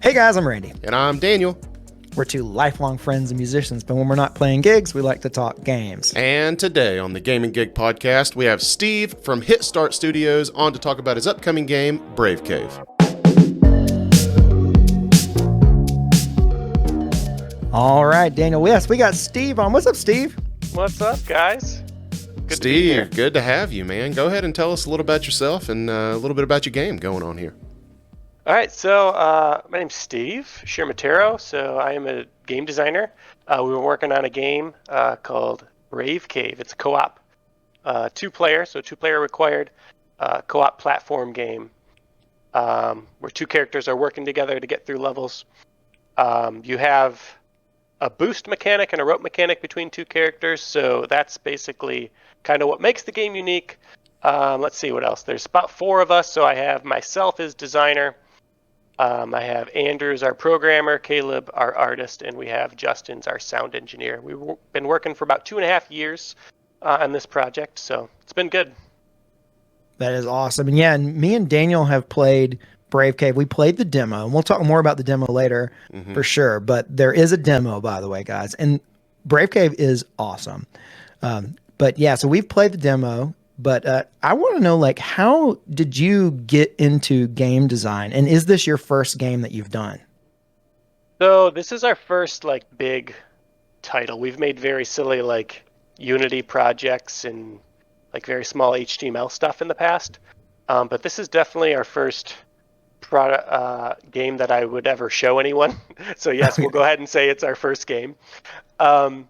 Hey guys, I'm Randy. And I'm Daniel. We're two lifelong friends and musicians, but when we're not playing gigs, we like to talk games. And today on the Gaming Gig podcast, we have Steve from Hit Start Studios on to talk about his upcoming game, Brave Cave. All right, Daniel. Yes, we got Steve on. What's up, Steve? What's up, guys? Good Steve, good to have you, man. Go ahead and tell us a little about yourself and a little bit about your game going on here. All right, so my name's Steve Ciaramitaro. So I am a game designer. We were working on a game called Brave Cave. It's a co-op, two-player, so two-player required co-op platform game where two characters are working together to get through levels. You have a boost mechanic and a rope mechanic between two characters, so that's basically kind of what makes the game unique. Let's see what else. There's about 4 of us, so I have myself as designer. I have Andrews, our programmer, Caleb, our artist, and we have Justin's our sound engineer. We've been working for about 2.5 years on this project, so it's been good. That is awesome. And yeah, and me and Daniel have played Brave Cave. We played the demo, and we'll talk more about the demo later for sure. But there is a demo, by the way, guys. And Brave Cave is awesome. But yeah, so we've played the demo. But I want to know, like, how did you get into game design? And is this your first game that you've done? So this is our first, like, big title. We've made very silly, like, Unity projects and, like, very small HTML stuff in the past. But this is definitely our first game that I would ever show anyone. So yes, we'll go ahead and say it's our first game. And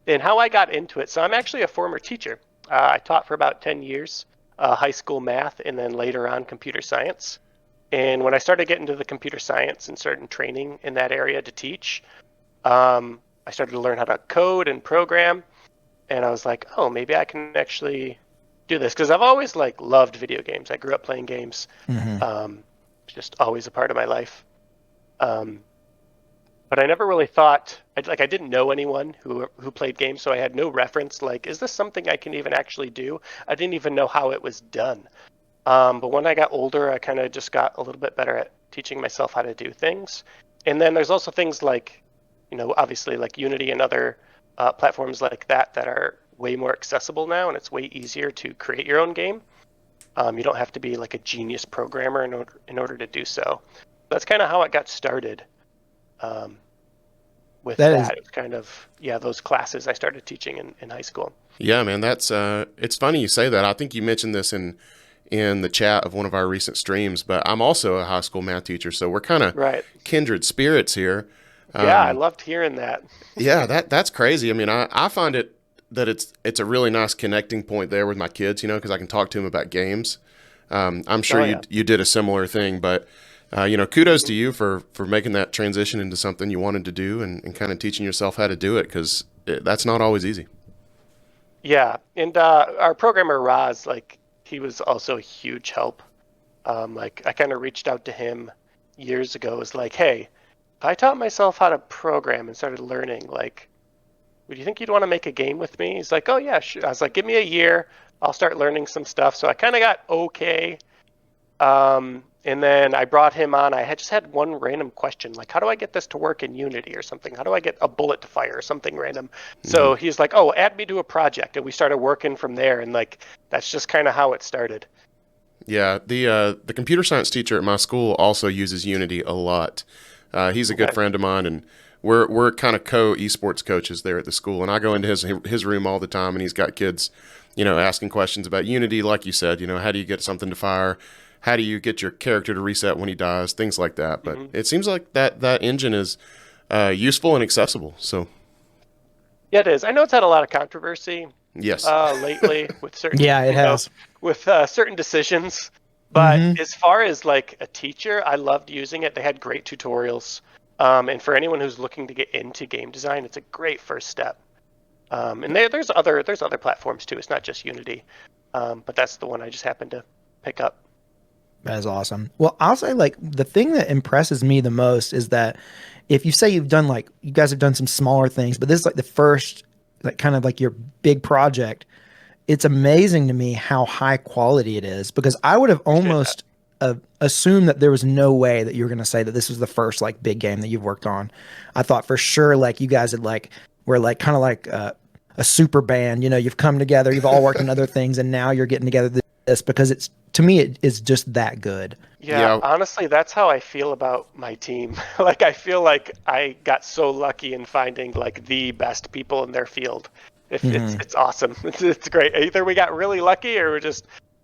how I got into it. So I'm actually a former teacher. I taught for about 10 years, high school math, and then later on computer science. And when I started getting into the computer science and started training in that area to teach, I started to learn how to code and program. And I was like, oh, maybe I can actually do this. Because I've always loved video games. I grew up playing games. Just always a part of my life. But I never really thought, I didn't know anyone who played games, so I had no reference. Like, is this something I can even actually do? I didn't even know how it was done. But when I got older, I kind of just got a little bit better at teaching myself how to do things. And then there's also things like, obviously like Unity and other platforms like that are way more accessible now, and it's way easier to create your own game. You don't have to be like a genius programmer in order to do so. That's kind of how it got started. With that it's kind of, those classes I started teaching in high school. Yeah, man, that's it's funny you say that. I think you mentioned this in the chat of one of our recent streams, but I'm also a high school math teacher, so we're kind of kindred spirits here. Yeah, I loved hearing that. Yeah, that's crazy. I mean, I find it that it's a really nice connecting point there with my kids, because I can talk to them about games. I'm sure you did a similar thing, but kudos to you for making that transition into something you wanted to do and kind of teaching yourself how to do it, because that's not always easy. Yeah, and our programmer Roz, he was also a huge help. I kind of reached out to him years ago. It was like, hey, if I taught myself how to program and started learning, would you think you'd want to make a game with me? He's like, oh yeah, sure. I was like, give me a year, I'll start learning some stuff. So I kind of got okay. And then I brought him on. I had just had one random question, like, how do I get this to work in Unity or something? How do I get a bullet to fire or something random? So he's like, oh, add me to a project. And we started working from there. And that's just kind of how it started. Yeah. The computer science teacher at my school also uses Unity a lot. He's a good friend of mine, and we're kind of esports coaches there at the school. And I go into his room all the time, and he's got kids, asking questions about Unity. Like you said, how do you get something to fire? How do you get your character to reset when he dies? Things like that. But it seems like that engine is useful and accessible. So yeah, it is. I know it's had a lot of controversy. Yes. Lately with certain it has with certain decisions. But as far as a teacher, I loved using it. They had great tutorials. And for anyone who's looking to get into game design, it's a great first step. And there's other platforms too. It's not just Unity. But that's the one I just happened to pick up. That is awesome. Well, I'll say the thing that impresses me the most is that if you say you've done you guys have done some smaller things, but this is the first kind of your big project, it's amazing to me how high quality it is, because I would have almost assume that there was no way that you were going to say that this was the first like big game that you've worked on. I thought for sure like you guys had like were like kind of like a super band. You know, you've come together, you've all worked on other things, and now you're getting together this because it's to me it is just that good. Yeah, honestly, that's how I feel about my team. Like, I feel like I got so lucky in finding like the best people in their field. If it's awesome. It's great. Either we got really lucky or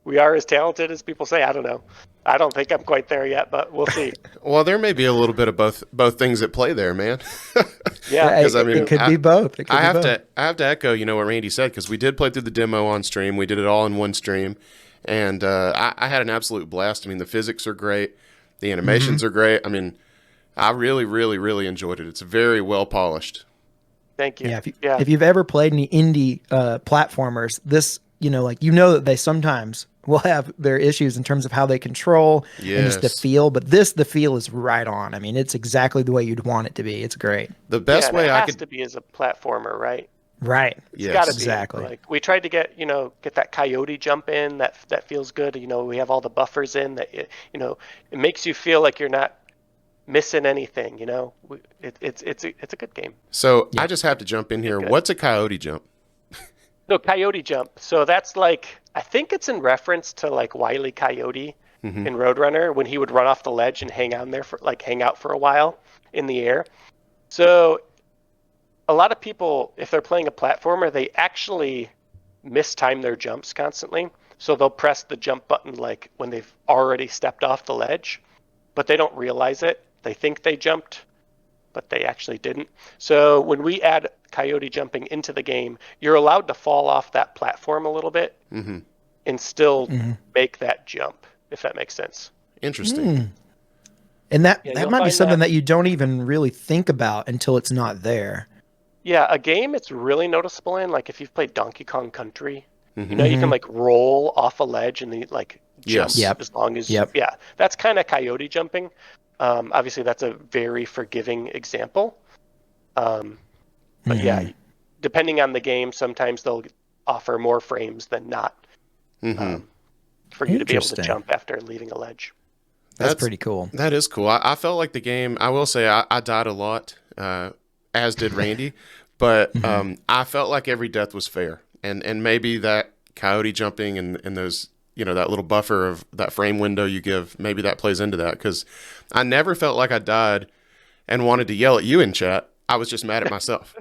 we are as talented as people say. I don't know. I don't think I'm quite there yet, but we'll see. Well, there may be a little bit of both things at play there, man. Yeah, because I mean, it could be both. I have to echo, you know, what Randy said, because we did play through the demo on stream. We did it all in one stream, and I had an absolute blast. I mean, the physics are great, the animations are great. I mean, I really, really, really enjoyed it. It's very well polished. Thank you. Yeah, if you've ever played any indie platformers, this, you know, like, you know that they sometimes will have their issues in terms of how they control and just the feel, but the feel is right on. I mean, it's exactly the way you'd want it to be. It's great. The best way it has to be as a platformer, right? Right. It's got to be. Exactly. Like, we tried to get that coyote jump in that feels good. You know, we have all the buffers in that, it makes you feel like you're not missing anything, you know. It's a good game. So I just have to jump in here. What's a coyote jump? No, coyote jump. So that's like, I think it's in reference to like Wile E. Coyote in Roadrunner, when he would run off the ledge and hang out for a while in the air. So a lot of people, if they're playing a platformer, they actually mistime their jumps constantly. So they'll press the jump button like when they've already stepped off the ledge, but they don't realize it. They think they jumped, but they actually didn't. So when we add coyote jumping into the game, you're allowed to fall off that platform a little bit and still make that jump, if that makes sense. Interesting. And that might be something that you don't even really think about until it's not there. Yeah, a game it's really noticeable in, like if you've played Donkey Kong Country, you know, you can like roll off a ledge and then like jump as long as that's kind of coyote jumping. Obviously that's a very forgiving example. But yeah, depending on the game, sometimes they'll offer more frames than not for you to be able to jump after leaving a ledge. That's pretty cool. That is cool. I felt like the game, I will say I died a lot, as did Randy, but I felt like every death was fair. And maybe that coyote jumping and those, you know, that little buffer of that frame window you give, maybe that plays into that, because I never felt like I died and wanted to yell at you in chat. I was just mad at myself.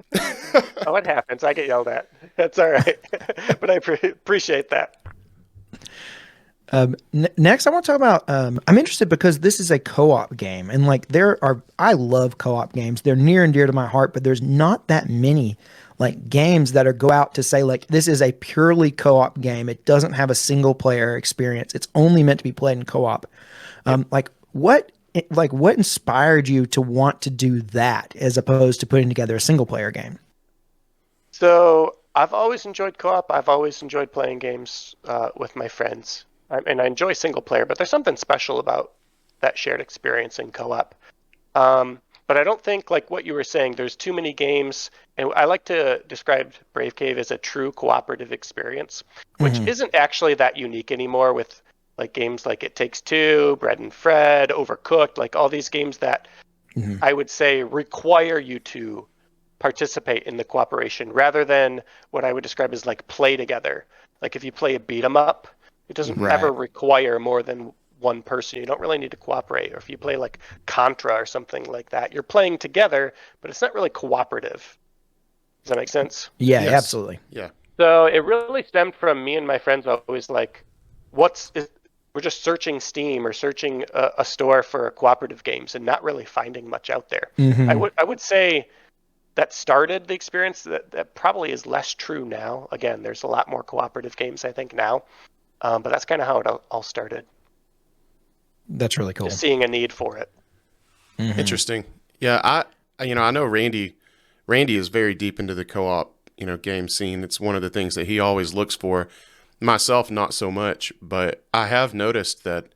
Oh, it happens. I get yelled at. That's all right. But I appreciate that. Next, I want to talk about, I'm interested because this is a co-op game, and like I love co-op games. They're near and dear to my heart, but there's not that many like games that go out to say like, this is a purely co-op game. It doesn't have a single player experience. It's only meant to be played in co-op. What inspired you to want to do that as opposed to putting together a single player game? So I've always enjoyed co-op. I've always enjoyed playing games with my friends. And I enjoy single player, but there's something special about that shared experience in co-op. But I don't think, like what you were saying, there's too many games. And I like to describe Brave Cave as a true cooperative experience, which isn't actually that unique anymore with like games like It Takes Two, Bread and Fred, Overcooked, like all these games that I would say require you to participate in the cooperation rather than what I would describe as like play together. Like if you play a beat 'em up, it doesn't ever require more than one person. You don't really need to cooperate. Or if you play like Contra or something like that, you're playing together, but it's not really cooperative. Does that make sense? Yeah, yes. Absolutely. Yeah. So it really stemmed from me and my friends always like, we're just searching Steam or searching a store for cooperative games and not really finding much out there. I would say that started the experience. That probably is less true now. Again, there's a lot more cooperative games I think now, but that's kind of how it all started. That's really cool. Just seeing a need for it. Interesting. Yeah, I know Randy is very deep into the co-op, game scene. It's one of the things that he always looks for. Myself, not so much, but I have noticed that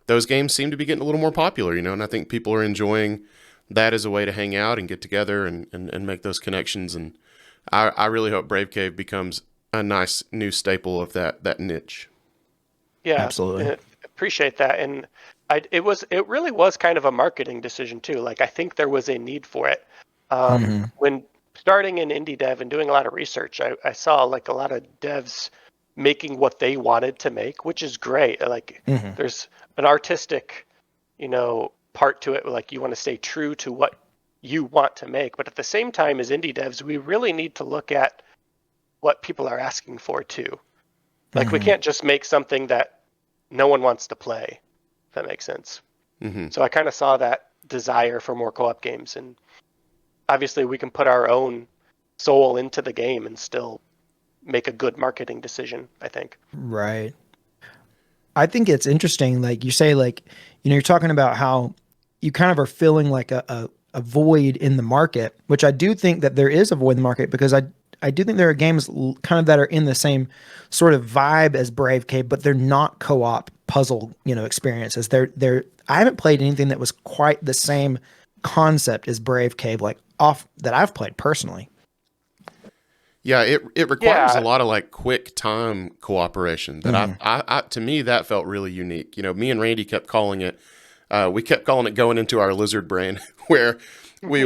those games seem to be getting a little more popular, and I think people are enjoying that as a way to hang out and get together and make those connections. And I really hope Brave Cave becomes a nice new staple of that niche. Yeah, absolutely. appreciate that. And it really was kind of a marketing decision too. Like I think there was a need for it. When starting in indie dev and doing a lot of research, I saw like a lot of devs making what they wanted to make, which is great. Like there's an artistic, part to it. Like you want to stay true to what you want to make, but at the same time as indie devs, we really need to look at what people are asking for too. Like we can't just make something that no one wants to play, if that makes sense. So I kind of saw that desire for more co-op games, and obviously we can put our own soul into the game and still make a good marketing decision, I think. Right. I think it's interesting. Like you say, like, you're talking about how you kind of are feeling like a void in the market, which I do think that there is a void in the market, because I do think there are games kind of that are in the same sort of vibe as Brave Cave, but they're not co-op puzzle, experiences. I haven't played anything that was quite the same concept as Brave Cave, like that I've played personally. Yeah, it requires a lot of like quick time cooperation that I to me that felt really unique. Me and Randy kept calling it. We kept calling it going into our lizard brain, where we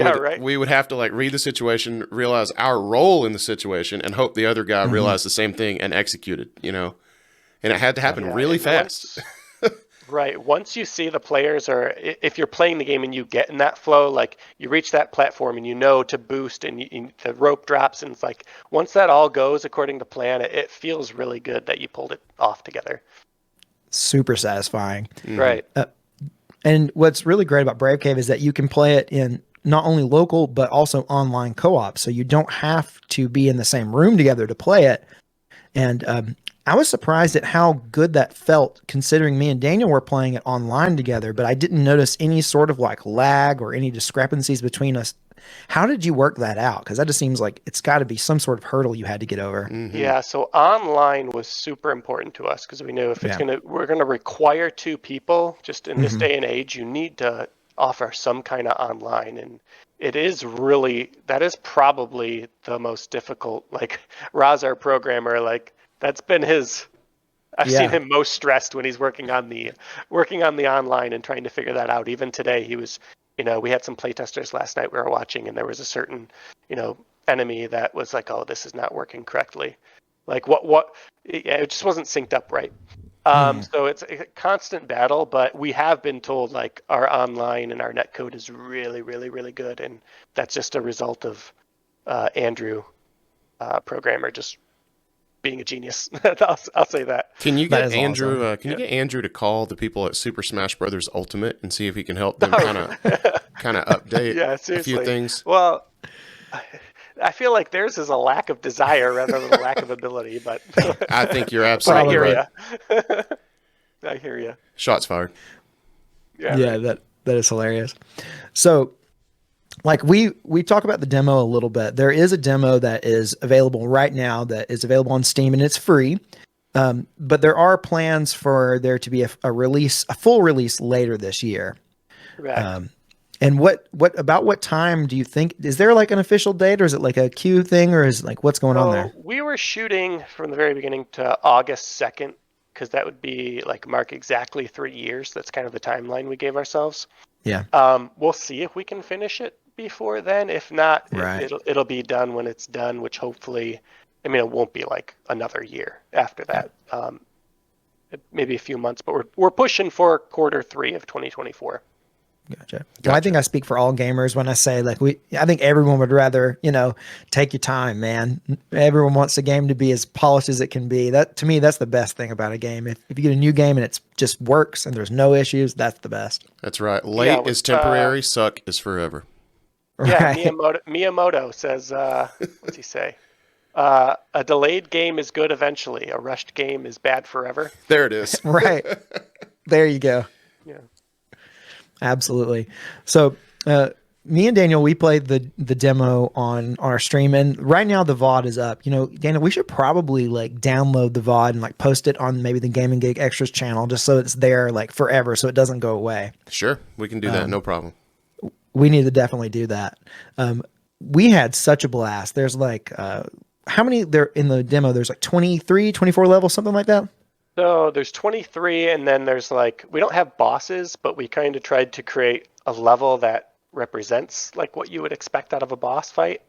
would have to like read the situation, realize our role in the situation, and hope the other guy realized the same thing and executed. And it had to happen really fast. Right. Once you see the players, or if you're playing the game and you get in that flow, like you reach that platform and to boost, and the rope drops, and it's like once that all goes according to plan, it feels really good that you pulled it off together. Super satisfying. Right. And what's really great about Brave Cave is that you can play it in not only local, but also online co-op. So you don't have to be in the same room together to play it. And I was surprised at how good that felt, considering me and Daniel were playing it online together, but I didn't notice any sort of like lag or any discrepancies between us. How did you work that out? Because that just seems like it's got to be some sort of hurdle you had to get over. Yeah, so online was super important to us, because we knew if we're gonna require two people, just in this day and age, you need to offer some kind of online, and that is probably the most difficult. Like Raz, our programmer, like that's been I've seen him most stressed when he's working on the online and trying to figure that out. Even today, he was, we had some playtesters last night we were watching, and there was a certain, enemy that was like, oh, this is not working correctly. Like it just wasn't synced up right. So it's a constant battle, but we have been told like our online and our netcode is really, really, really good. And that's just a result of Andrew, programmer, just being a genius. I'll say that. Can you get Andrew? Awesome. Can you get Andrew to call the people at Super Smash Brothers Ultimate and see if he can help them kind of update a few things? Well, I feel like theirs is a lack of desire rather than a lack of ability. But I think you're absolutely right. I hear you. Shots fired. Yeah, that is hilarious. So, like we talk about the demo a little bit. There is a demo that is available right now that is available on Steam, and it's free. But there are plans for there to be a full release later this year. Right. And what time do you think? Is there like an official date, or is it like a queue thing, or is like what's going on there? We were shooting from the very beginning to August 2nd, because that would be like mark exactly 3 years. That's kind of the timeline we gave ourselves. Yeah. We'll see if we can finish it before then. If not, it'll be done when it's done, which hopefully, it won't be like another year after that. Maybe a few months, but we're pushing for Q3 of 2024. Gotcha. Well, I think I speak for all gamers when I say like I think everyone would rather, take your time, man. Everyone wants a game to be as polished as it can be. That to me, that's the best thing about a game. If you get a new game and it just works and there's no issues, that's the best. That's right. Late is temporary, suck is forever. Yeah, Miyamoto says, what's he say? A delayed game is good eventually. A rushed game is bad forever. There it is. Right. There you go. Yeah. Absolutely. So, me and Daniel, we played the demo on our stream, and right now the VOD is up. Daniel, we should probably like download the VOD and like post it on maybe the Gaming Gig Extras channel, just so it's there like forever, so it doesn't go away. Sure, we can do that. No problem. We need to definitely do that. We had such a blast. There's like, how many there in the demo? There's like 23, 24 levels, something like that. So there's 23, and then there's like, we don't have bosses, but we kind of tried to create a level that represents like what you would expect out of a boss fight.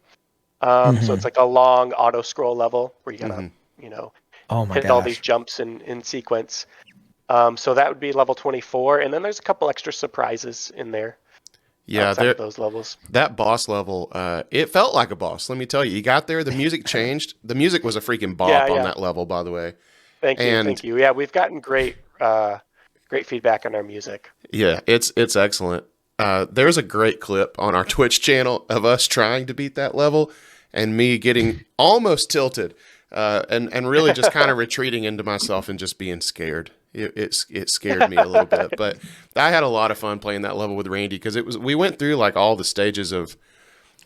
So it's like a long auto scroll level where you gotta, you know, Oh my hit all these gosh. jumps in sequence. So that would be level 24, and then there's a couple extra surprises in there Yeah, outside of those levels. that boss level, it felt like a boss. Let me tell you, you got there, the music changed. The music was a freaking bop on Yeah. that level, by the way. Thank you, And thank you. Yeah, we've gotten great feedback on our music. yeah, it's excellent. There's a great clip on our Twitch channel of us trying to beat that level, and me getting almost tilted, and really just kind of retreating into myself and just being scared. It scared me a little bit, but I had a lot of fun playing that level with Randy because we went through like all the stages of,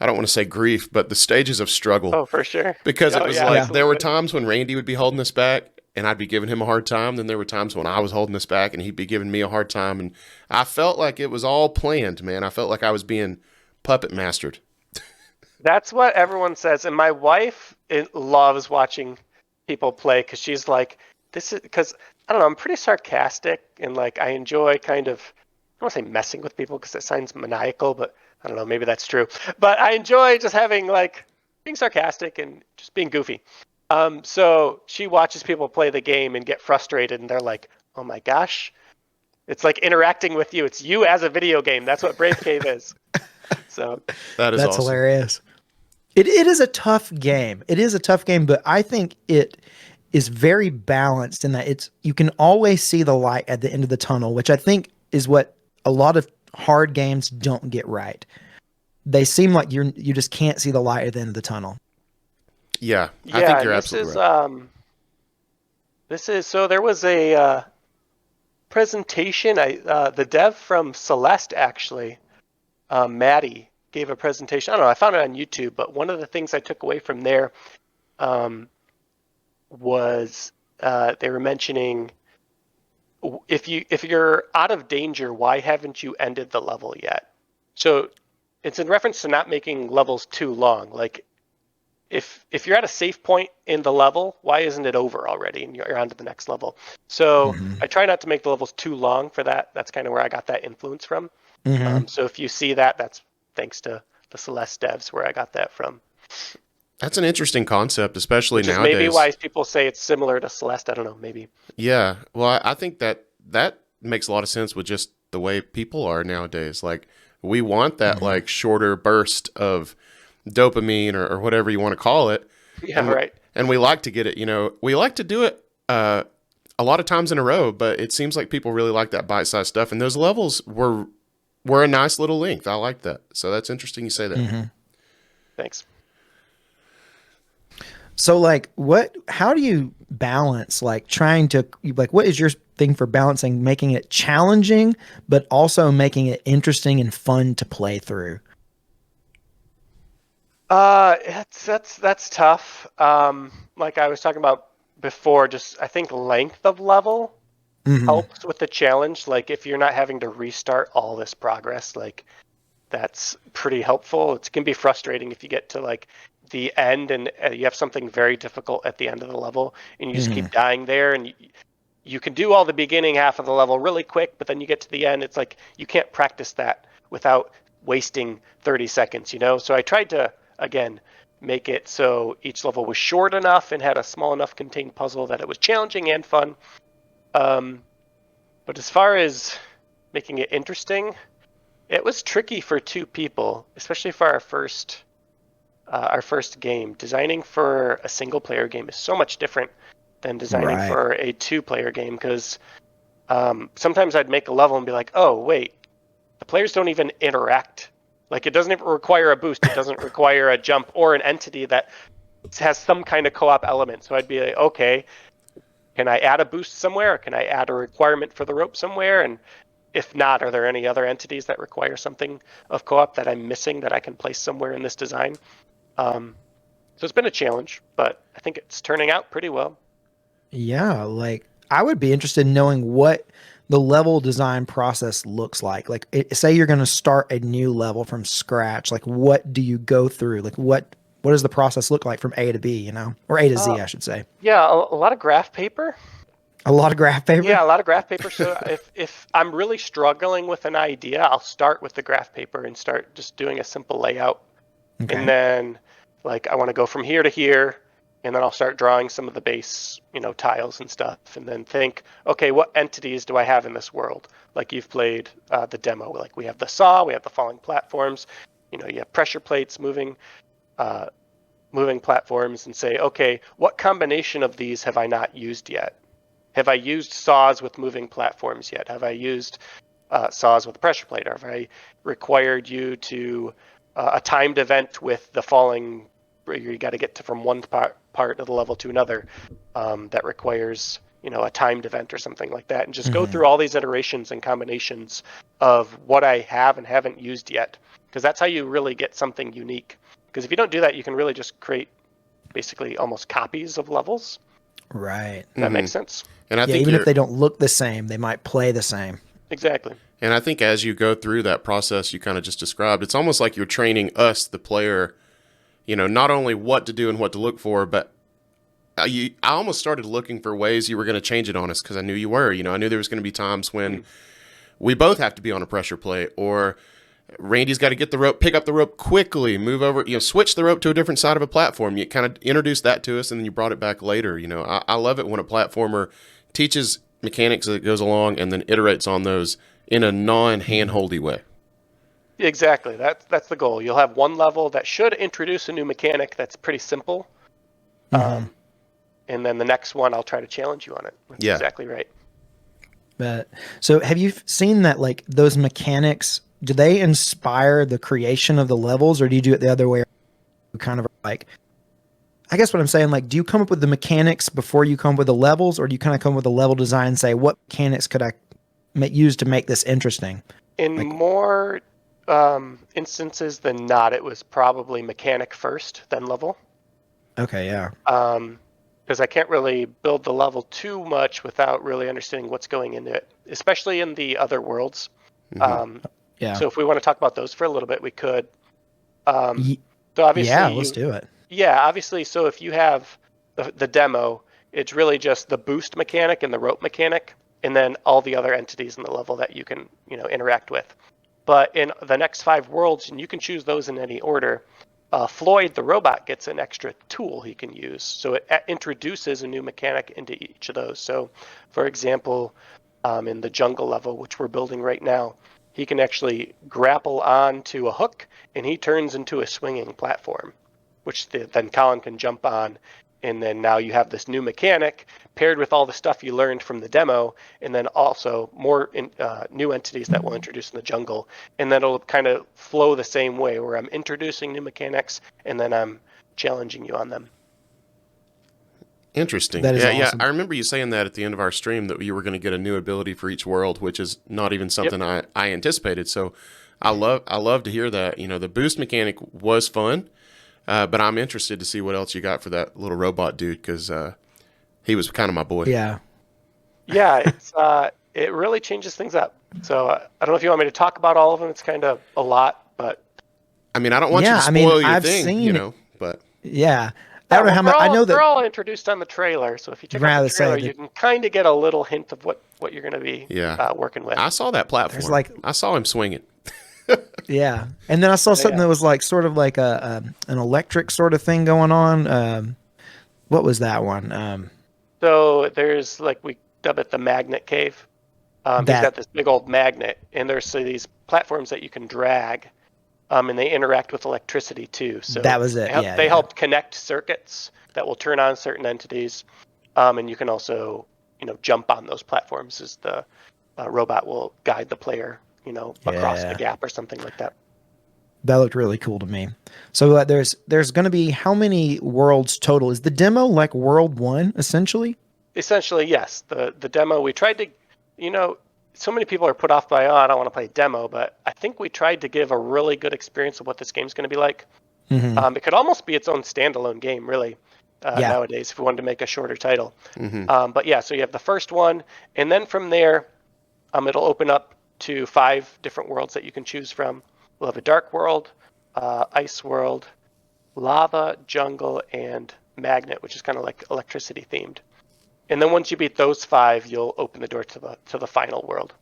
I don't want to say grief, but the stages of struggle. Oh, for sure. Because it was like absolutely. there were times when Randy would be holding us back and I'd be giving him a hard time. Then there were times when I was holding us back and he'd be giving me a hard time. And I felt like it was all planned, man. I felt like I was being puppet mastered. That's what everyone says, and my wife loves watching people play because she's like, this is because I don't know, I'm pretty sarcastic and like I enjoy kind of, I don't want to say messing with people because that sounds maniacal, but I don't know, maybe that's true. But I enjoy just having like being sarcastic and just being goofy. So she watches people play the game and get frustrated, and they're like, "Oh my gosh, it's like interacting with you. It's you as a video game. That's what Brave Cave is." So That's awesome. Hilarious. It is a tough game. It is a tough game, but I think it is very balanced in that you can always see the light at the end of the tunnel, which I think is what a lot of hard games don't get right. They seem like you just can't see the light at the end of the tunnel. Yeah, I think you're absolutely right. This is so there was a presentation. The dev from Celeste actually, Maddie, gave a presentation. I don't know. I found it on YouTube, but one of the things I took away from there was they were mentioning if you're out of danger, why haven't you ended the level yet? So it's in reference to not making levels too long. Like if you're at a safe point in the level, why isn't it over already and you're on to the next level? So I try not to make the levels too long for that. That's kind of where I got that influence from. So if you see that, that's thanks to the Celeste devs where I got that from. That's an interesting concept, especially Which nowadays. is maybe why people say it's similar to Celeste. I don't know, maybe. Yeah, well, I think that makes a lot of sense with just the way people are nowadays. Like, we want that like shorter burst of dopamine or whatever you want to call it. Yeah, right. And we like to get it, we like to do it a lot of times in a row, but it seems like people really like that bite-sized stuff. And those levels were a nice little length. I like that. So that's interesting you say that. Thanks. So like how do you balance like trying to like what is your thing for balancing making it challenging but also making it interesting and fun to play through? That's tough. Like I was talking about before, just I think length of level helps with the challenge. Like if you're not having to restart all this progress, like that's pretty helpful. It can be frustrating if you get to like the end and you have something very difficult at the end of the level and you just keep dying there, and you can do all the beginning half of the level really quick, but then you get to the end, it's like you can't practice that without wasting 30 seconds, So I tried to, again, make it so each level was short enough and had a small enough contained puzzle that it was challenging and fun. But as far as making it interesting, it was tricky for two people, especially for our first game. Designing for a single player game is so much different than designing for a 2-player game, because sometimes I'd make a level and be like, oh wait, the players don't even interact. Like it doesn't even require a boost, it doesn't require a jump or an entity that has some kind of co-op element. So I'd be like, okay, can I add a boost somewhere? Can I add a requirement for the rope somewhere? And if not, are there any other entities that require something of co-op that I'm missing that I can place somewhere in this design? So it's been a challenge, but I think it's turning out pretty well. Yeah, like I would be interested in knowing what the level design process looks like. Like say you're going to start a new level from scratch. Like what do you go through? Like what does the process look like from A to B, or A to Z, I should say? Yeah, a lot of graph paper. A lot of graph paper. Yeah, a lot of graph paper. So if I'm really struggling with an idea, I'll start with the graph paper and start just doing a simple layout. Okay. And then like I want to go from here to here, and then I'll start drawing some of the base, tiles and stuff, and then think, okay, what entities do I have in this world? Like you've played the demo. Like we have the saw, we have the falling platforms. You have pressure plates, moving platforms, and say, okay, what combination of these have I not used yet? Have I used saws with moving platforms yet? Have I used saws with a pressure plate? Or have I required you to a timed event with the falling, where you got to get from one part of the level to another that requires a timed event or something like that, and just go through all these iterations and combinations of what I have and haven't used yet, because that's how you really get something unique. Because if you don't do that, you can really just create basically almost copies of levels. Right. That makes sense. And I think even if they don't look the same, they might play the same. Exactly. And I think as you go through that process you kind of just described, it's almost like you're training us, the player, not only what to do and what to look for, but I almost started looking for ways you were going to change it on us, because I knew you were. I knew there was going to be times when we both have to be on a pressure plate, or Randy's got to get the rope, pick up the rope quickly, move over, switch the rope to a different side of a platform. You kind of introduced that to us, and then you brought it back later. I love it when a platformer teaches mechanics as it goes along and then iterates on those in a non-handholdy way. Exactly. That's the goal. You'll have one level that should introduce a new mechanic that's pretty simple. And then the next one, I'll try to challenge you on it. That's exactly right. But so have you seen that, like, those mechanics, do they inspire the creation of the levels, or do you do it the other way? Kind of like, I guess what I'm saying, like, do you come up with the mechanics before you come up with the levels, or do you kind of come up with a level design and say, what mechanics could I use to make this interesting? In more instances than not, it was probably mechanic first, then level. Okay, yeah. Because I can't really build the level too much without really understanding what's going into it, especially in the other worlds. Yeah. So if we want to talk about those for a little bit, we could. So obviously, let's do it. Yeah, obviously. So if you have the demo, it's really just the boost mechanic and the rope mechanic, and then all the other entities in the level that you can interact with. But in the next 5 worlds, and you can choose those in any order, Floyd the robot gets an extra tool he can use. So it introduces a new mechanic into each of those. So, for example, in the jungle level, which we're building right now, he can actually grapple onto a hook, and he turns into a swinging platform, which then Colin can jump on. And then now you have this new mechanic paired with all the stuff you learned from the demo, and then also more new entities that we'll introduce in the jungle. And then it'll kind of flow the same way, where I'm introducing new mechanics and then I'm challenging you on them. Interesting. That is yeah, awesome. I remember you saying that at the end of our stream, that you were going to get a new ability for each world, which is not even something I anticipated. So I love to hear that. The boost mechanic was fun. But I'm interested to see what else you got for that little robot dude, because he was kind of my boy. Yeah. Yeah, it's it really changes things up. So I don't know if you want me to talk about all of them. It's kind of a lot, but I mean, I don't want you to spoil your I've thing, seen but yeah. I don't know how much. I know that they're all introduced on the trailer. So if you check out the trailer, you can kind of get a little hint of what you're going to be working with. I saw that platform. I saw him swinging. Yeah, and then I saw something that was like sort of like an electric sort of thing going on. What was that one? So there's, like, we dub it the magnet cave. He's got this big old magnet, and there's these platforms that you can drag, and they interact with electricity too. So that was it. They help connect circuits that will turn on certain entities, and you can also jump on those platforms as the robot will guide the player across the gap or something like that. That looked really cool to me. So there's going to be how many worlds total? Is the demo like world 1 essentially? Essentially, yes. The demo, we tried to, so many people are put off by, I don't want to play demo, but I think we tried to give a really good experience of what this game's going to be like. It could almost be its own standalone game, really, nowadays, if we wanted to make a shorter title. But yeah, so you have the first one, and then from there, it'll open up to 5 different worlds that you can choose from. We'll have a dark world, ice world, lava, jungle, and magnet, which is kind of like electricity themed. And then once you beat those 5, you'll open the door to the final world.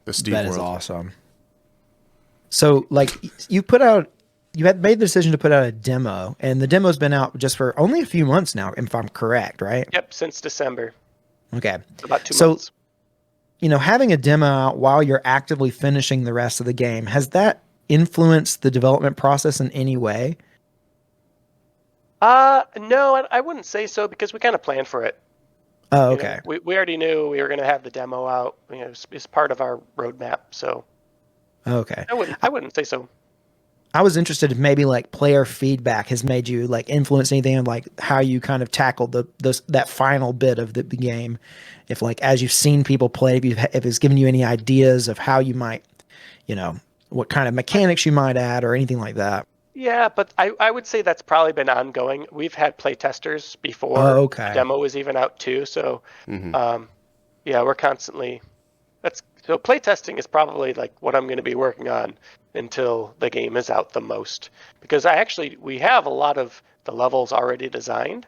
The Steve That world. is awesome. So, like, you had made the decision to put out a demo, and the demo's been out just for only a few months now, if I'm correct, right? Yep, since December. Okay. About 2 months. Having a demo out while you're actively finishing the rest of the game, has that influenced the development process in any way? No, I wouldn't say so, because we kind of planned for it. Oh, okay. We already knew we were going to have the demo out. It's part of our roadmap, so. Okay. I wouldn't say so. I was interested if maybe like player feedback has made you like influence anything, like how you kind of tackled that final bit of the game. If like as you've seen people play, if it's given you any ideas of how you might, what kind of mechanics you might add or anything like that. Yeah, but I would say that's probably been ongoing. We've had play testers before the demo was even out too. So, yeah, we're constantly. So play testing is probably like what I'm going to be working on until the game is out the most, because we have a lot of the levels already designed.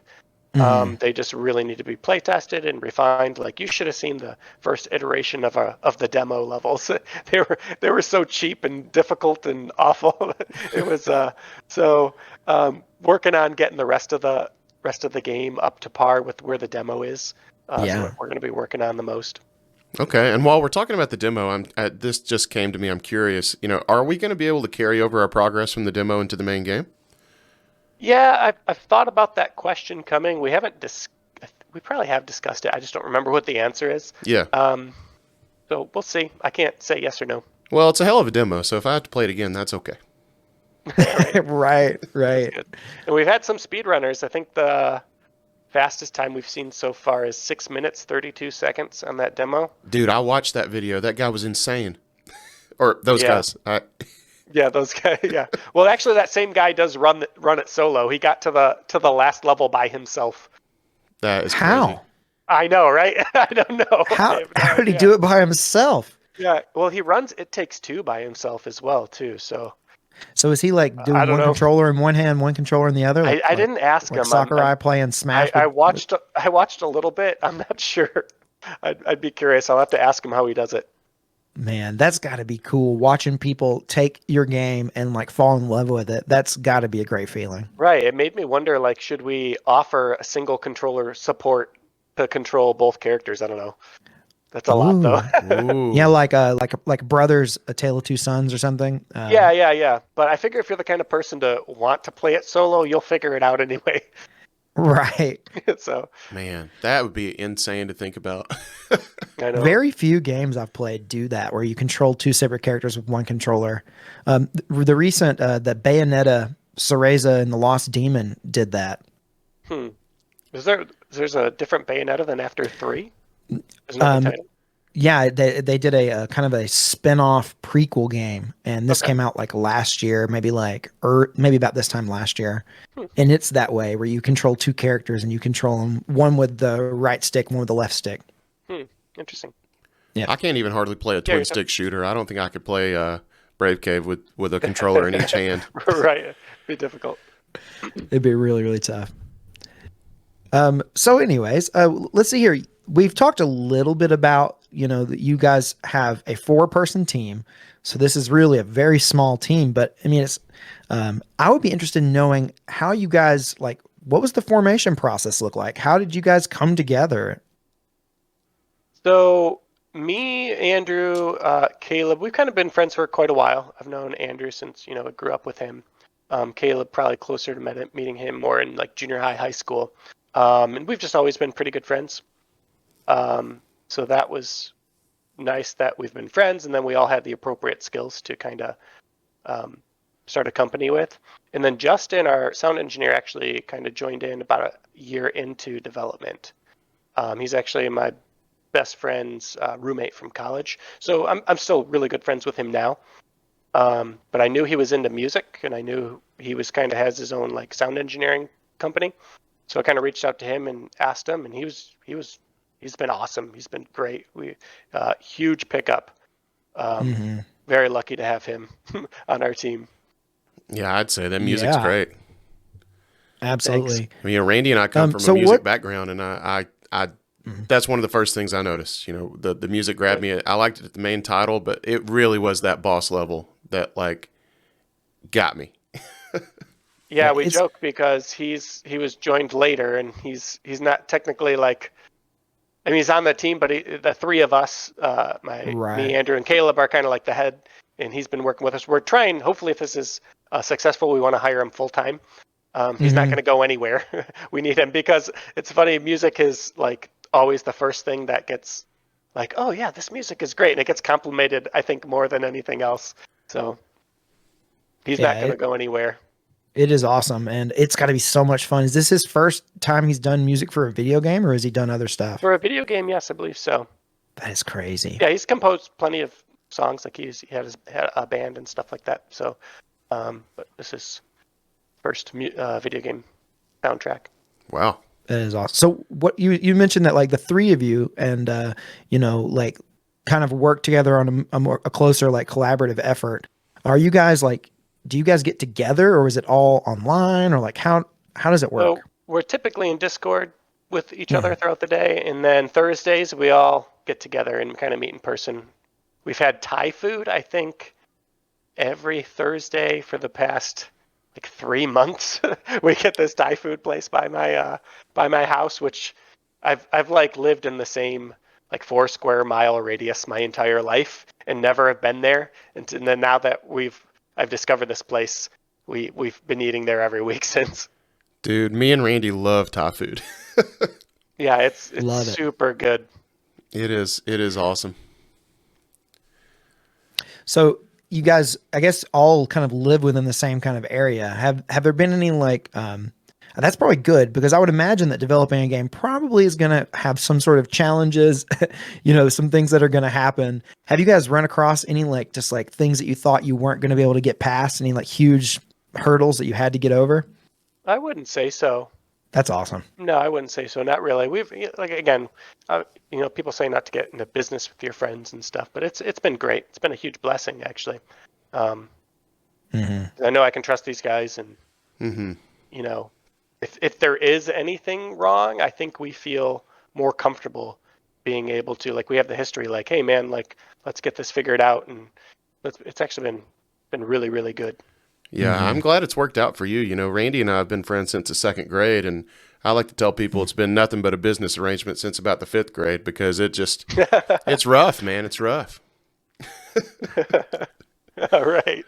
They just really need to be play tested and refined. Like, you should have seen the first iteration of the demo levels. They were so cheap and difficult and awful. It was working on getting the rest of the game up to par with where the demo is. Is what we're going to be working on the most. Okay, and while we're talking about the demo, this just came to me. I'm curious. Are we going to be able to carry over our progress from the demo into the main game? Yeah, I've thought about that question coming. We haven't we probably have discussed it. I just don't remember what the answer is. Yeah. So we'll see. I can't say yes or no. Well, it's a hell of a demo, so if I have to play it again, that's okay. Right. And we've had some speedrunners. I think the fastest time we've seen so far is 6 minutes 32 seconds on that demo. Dude, I watched that video. That guy was insane. Or those guys. Yeah, those guys. Yeah. Well, actually, that same guy does run it solo. He got to the last level by himself. That is how? crazy. I know, right? I don't know. How did he do it by himself? Yeah. Well, he runs It Takes Two by himself as well, too. So is he like doing one controller in one hand, one controller in the other? I didn't ask him. Sakurai playing Smash. I watched a little bit. I'm not sure. I'd be curious. I'll have to ask him how he does it. Man, that's got to be cool. Watching people take your game and like fall in love with it. That's got to be a great feeling. Right. It made me wonder, like, should we offer a single controller support to control both characters? I don't know. That's a lot, though. Yeah, like Brothers, A Tale of Two Sons or something. Yeah. But I figure if you're the kind of person to want to play it solo, you'll figure it out anyway. Right. So, man, that would be insane to think about. I know. Very few games I've played do that, where you control two separate characters with one controller. The recent the Bayonetta, Cereza, and the Lost Demon did that. There's a different Bayonetta than after 3? Yeah, they did a kind of a spin-off prequel game, and this came out like last year, maybe about this time last year. And it's that way, where you control two characters and you control them, one with the right stick, one with the left stick. Interesting. Yeah, I can't even hardly play a twin stick shooter. I don't think I could play Brave Cave with a controller in each hand. Right, it'd be difficult. It'd be really, really tough. So anyways, let's see here. We've talked a little bit about, that you guys have a 4-person team. So this is really a very small team, but I mean, I would be interested in knowing how you guys, like, what was the formation process look like? How did you guys come together? So me, Andrew, Caleb, we've kind of been friends for quite a while. I've known Andrew since, I grew up with him. Caleb, probably closer to meeting him more in like junior high school. And we've just always been pretty good friends. So that was nice that we've been friends, and then we all had the appropriate skills to kind of start a company with. And then Justin, our sound engineer, actually kind of joined in about a year into development. He's actually my best friend's roommate from college, so I'm still really good friends with him now. But I knew he was into music, and I knew he was kind of has his own like sound engineering company. So I kind of reached out to him and asked him, and he's been awesome. He's been great. Huge pickup. Very lucky to have him on our team. Yeah, I'd say that music's great. Absolutely. Thanks. I mean, Randy and I come from a music background, and I I that's one of the first things I noticed. You know, the music grabbed me. I liked it at the main title, but it really was that boss level that like got me. Yeah, we joke because he was joined later, and he's not technically like. I mean, he's on the team, but the three of us, me, Andrew, and Caleb, are kind of like the head, and he's been working with us. We're trying. Hopefully, if this is successful, we want to hire him full time. He's not going to go anywhere. We need him because it's funny. Music is like always the first thing that gets like, oh yeah, this music is great, and it gets complimented, I think, more than anything else. So he's not going to go anywhere. It is awesome, and it's got to be so much fun. Is this his first time he's done music for a video game, or has he done other stuff? For a video game, yes, I believe so. That is crazy. Yeah, he's composed plenty of songs. Like he had a band and stuff like that. So, but this is first video game soundtrack. Wow, that is awesome. So, what you mentioned that like the three of you and like kind of work together on a closer like collaborative effort. Are you guys like? Do you guys get together, or is it all online, or like how does it work? So we're typically in Discord with each other throughout the day, and then Thursdays we all get together and kind of meet in person. We've had Thai food, I think, every Thursday for the past like 3 months. We get this Thai food place by my house, which I've like lived in the same like 4 square mile radius my entire life and never have been there. And then now that I've discovered this place, we've been eating there every week since. dude, me and Randy love Thai food. Yeah, it's super good. It is awesome. So you guys, I guess, all kind of live within the same kind of area. Have there been any like? That's probably good because I would imagine that developing a game probably is going to have some sort of challenges, some things that are going to happen. Have you guys run across any like just like things that you thought you weren't going to be able to get past? Any like huge hurdles that you had to get over? I wouldn't say so. That's awesome. No, I wouldn't say so. Not really. We've like again, people say not to get into business with your friends and stuff, but it's been great. It's been a huge blessing actually. I know I can trust these guys, and if there is anything wrong, I think we feel more comfortable being able to like we have the history. Like, hey man, like let's get this figured out, and it's actually been really really good. Yeah, I'm glad it's worked out for you. You know, Randy and I have been friends since the 2nd grade, and I like to tell people it's been nothing but a business arrangement since about the 5th grade because it's rough, man. It's rough. All right.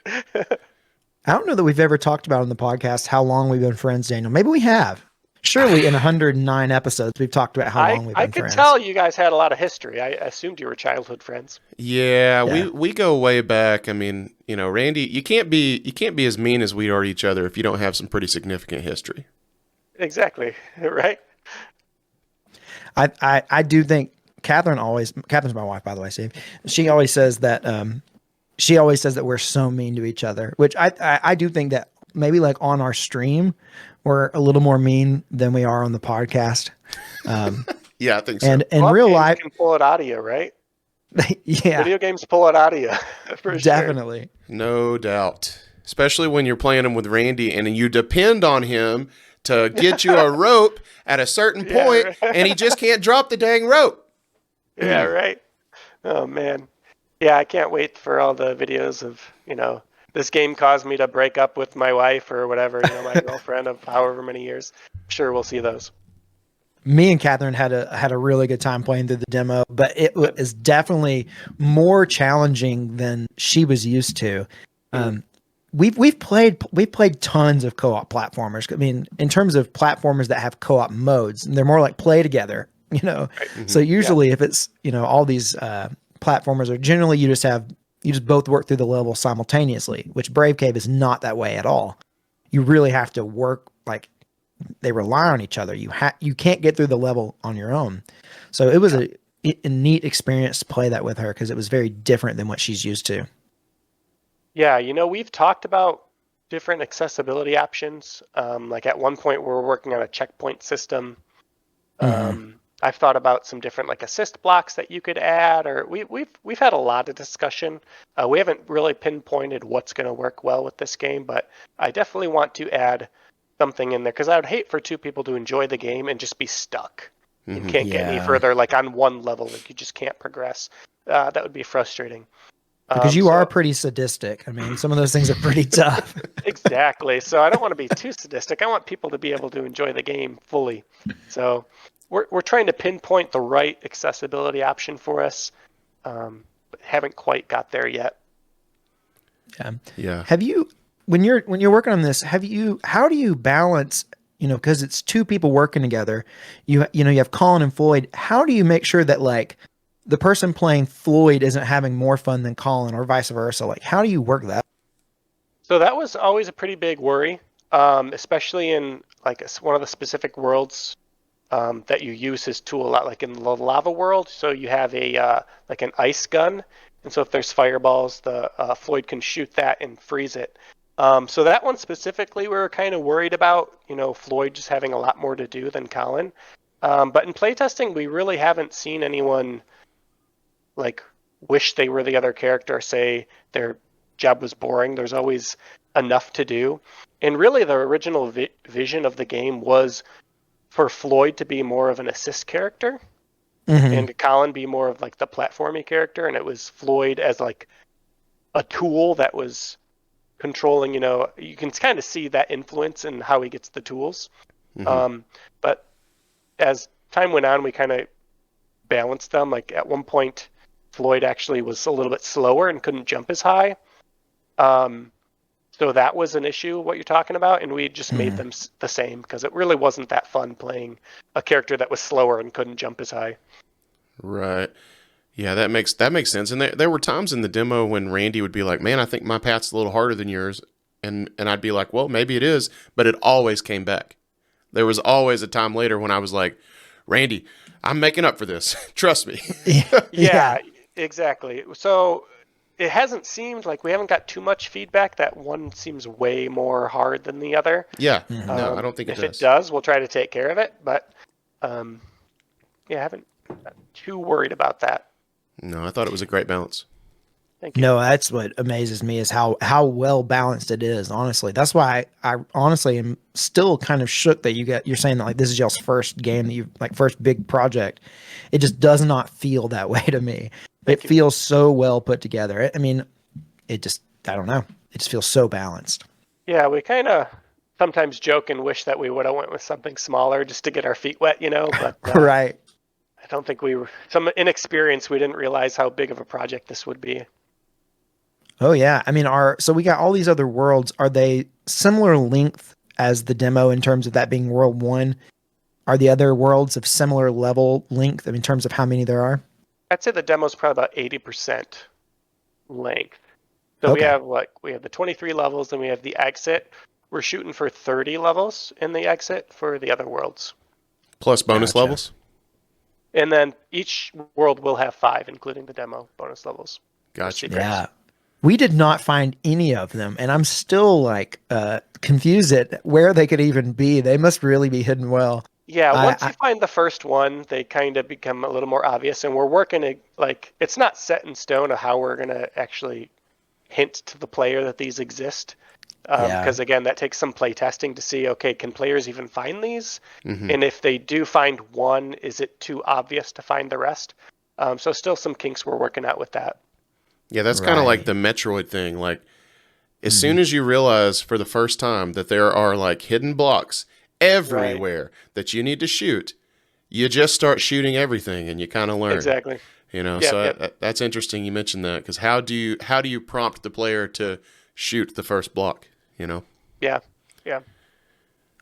I don't know that we've ever talked about on the podcast how long we've been friends, Daniel. Maybe we have. Surely in 109 episodes, we've talked about how long we've been friends. I could tell you guys had a lot of history. I assumed you were childhood friends. Yeah. We go way back. I mean, Randy, you can't be as mean as we are to each other if you don't have some pretty significant history. Exactly. Right. I do think Catherine's my wife, by the way, Steve. She always says that we're so mean to each other, which I do think that maybe like on our stream, we're a little more mean than we are on the podcast. Yeah, I think so. And in real life, you can pull it out of you, right? Yeah, Video games pull it out of you. For definitely. Sure. No doubt. Especially when you're playing them with Randy and you depend on him to get you a rope at a certain point, and he just can't drop the dang rope. Yeah, right. Oh man. Yeah, I can't wait for all the videos of, this game caused me to break up with my wife or whatever, my girlfriend of however many years. I'm sure we'll see those. Me and Catherine had a really good time playing through the demo, but it is definitely more challenging than she was used to. We've played tons of co-op platformers. I mean, in terms of platformers that have co-op modes, and they're more like play together, Right. So usually if it's, all these platformers are generally you just both work through the level simultaneously, which Brave Cave is not that way at all. You really have to work like they rely on each other. You can't get through the level on your own. So it was a neat experience to play that with her because it was very different than what she's used to. Yeah, we've talked about different accessibility options. Like at one point we were working on a checkpoint system. I've thought about some different like assist blocks that you could add, or we've had a lot of discussion. We haven't really pinpointed what's going to work well with this game, but I definitely want to add something in there because I would hate for 2 people to enjoy the game and just be stuck. and can't get any further, like on one level, like you just can't progress. That would be frustrating. Because you are pretty sadistic. I mean, some of those things are pretty tough. Exactly. So I don't want to be too sadistic. I want people to be able to enjoy the game fully. So we're trying to pinpoint the right accessibility option for us, but haven't quite got there yet. Yeah. Have you, when you're working on this, how do you balance, because it's two people working together, you have Colin and Floyd. How do you make sure that like the person playing Floyd isn't having more fun than Colin, or vice versa? Like, how do you work that? So that was always a pretty big worry, especially in like one of the specific worlds that you use his tool a lot, like in the lava world. So you have a like an ice gun, and so if there's fireballs, the Floyd can shoot that and freeze it. So that one specifically, we were kind of worried about, Floyd just having a lot more to do than Colin. But in playtesting, we really haven't seen anyone like wish they were the other character, say their job was boring. There's always enough to do. And really the original vision of the game was for Floyd to be more of an assist character and Colin be more of like the platformy character. And it was Floyd as like a tool that was controlling, you can kind of see that influence in how he gets the tools. But as time went on, we kind of balanced them. Like at one point, Floyd actually was a little bit slower and couldn't jump as high. So that was an issue, what you're talking about, and we just made them the same because it really wasn't that fun playing a character that was slower and couldn't jump as high. Right. Yeah, that makes sense. And there were times in the demo when Randy would be like, "Man, I think my path's a little harder than yours," and I'd be like, "Well, maybe it is," but it always came back. There was always a time later when I was like, "Randy, I'm making up for this. Trust me." Yeah, exactly. So it hasn't seemed like we haven't got too much feedback that one seems way more hard than the other. Yeah, no, I don't think it does. If it does, we'll try to take care of it. But I haven't too worried about that. No, I thought it was a great balance. Thank you. No, that's what amazes me is how well balanced it is. Honestly, that's why I honestly am still kind of shook that you're saying that like this is y'all's first game that you like first big project. It just does not feel that way to me. It feels so well put together. I mean, I don't know. It just feels so balanced. Yeah, we kind of sometimes joke and wish that we would have went with something smaller just to get our feet wet, But Right. I don't think some inexperience. We didn't realize how big of a project this would be. Oh yeah. I mean, so we got all these other worlds. Are they similar length as the demo in terms of that being world 1? Are the other worlds of similar level length in terms of how many there are? I'd say the demo's probably about 80% length. So we have the 23 levels and we have the exit. We're shooting for 30 levels in the exit for the other worlds. Plus bonus levels? And then each world will have 5, including the demo bonus levels. Gotcha. Yeah. We did not find any of them, and I'm still like confused at where they could even be. They must really be hidden well. Yeah, once you find the first one, they kind of become a little more obvious, and we're working to, like, it's not set in stone of how we're going to actually hint to the player that these exist. Because again, that takes some play testing to see, okay, can players even find these? And if they do find one, is it too obvious to find the rest? So still some kinks we're working out with that. Yeah, that's kind of like the Metroid thing. Like, as soon as you realize for the first time that there are like hidden blocks everywhere that you need to shoot, you just start shooting everything and you kind of learn. Exactly. That's interesting you mentioned that, because how do you prompt the player to shoot the first block, Yeah.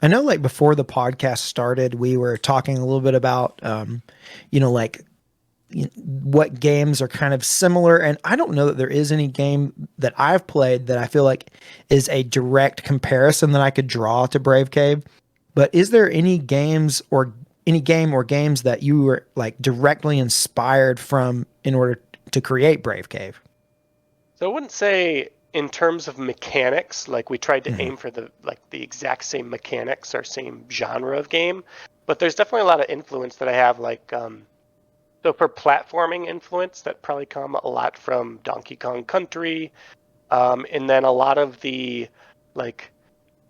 I know like before the podcast started, we were talking a little bit about, what games are kind of similar. And I don't know that there is any game that I've played that I feel like is a direct comparison that I could draw to Brave Cave. But is there any game or games that you were like directly inspired from in order to create Brave Cave? So I wouldn't say in terms of mechanics, like we tried to aim for the exact same mechanics or same genre of game, but there's definitely a lot of influence that I have, like, so for platforming influence, that probably come a lot from Donkey Kong Country, and then a lot of the like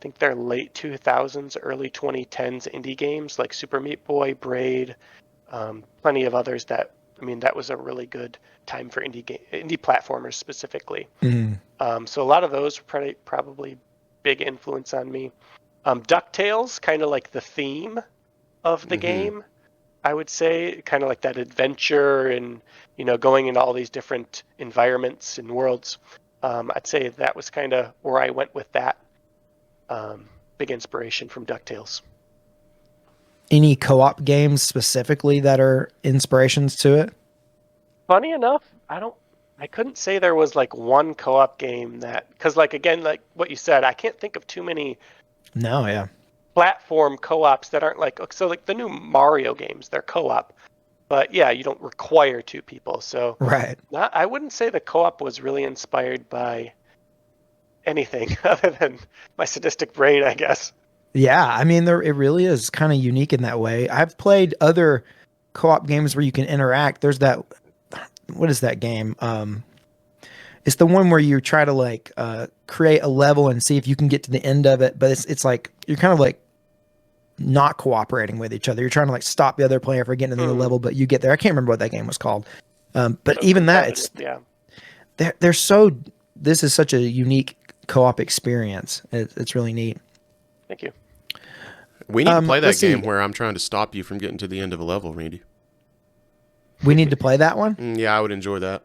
think they're late 2000s, early 2010s indie games like Super Meat Boy, Braid, plenty of others that was a really good time for indie platformers specifically. So a lot of those were probably big influence on me. DuckTales, kind of like the theme of the game, I would say, kind of like that adventure and going into all these different environments and worlds. I'd say that was kind of where I went with that. Big inspiration from DuckTales. Any co-op games specifically that are inspirations to it? Funny enough, I couldn't say there was like one co-op game because like again, like what you said, I can't think of too many. No, yeah. Platform co-ops that aren't like the new Mario games, they're co-op, but yeah, you don't require two people. So right. I wouldn't say the co-op was really inspired by anything other than my sadistic brain, I guess. Yeah, I mean, it really is kind of unique in that way. I've played other co-op games where you can interact. There's that. What is that game? It's the one where you try to like create a level and see if you can get to the end of it, but it's like you're kind of like not cooperating with each other. You're trying to like stop the other player from getting to the level, but you get there. I can't remember what that game was called. But even that, they're so. This is such a unique co-op experience. It's really neat. Thank you. We need to play that game where I'm trying to stop you from getting to the end of a level, Randy. We need to play that one? Yeah, I would enjoy that.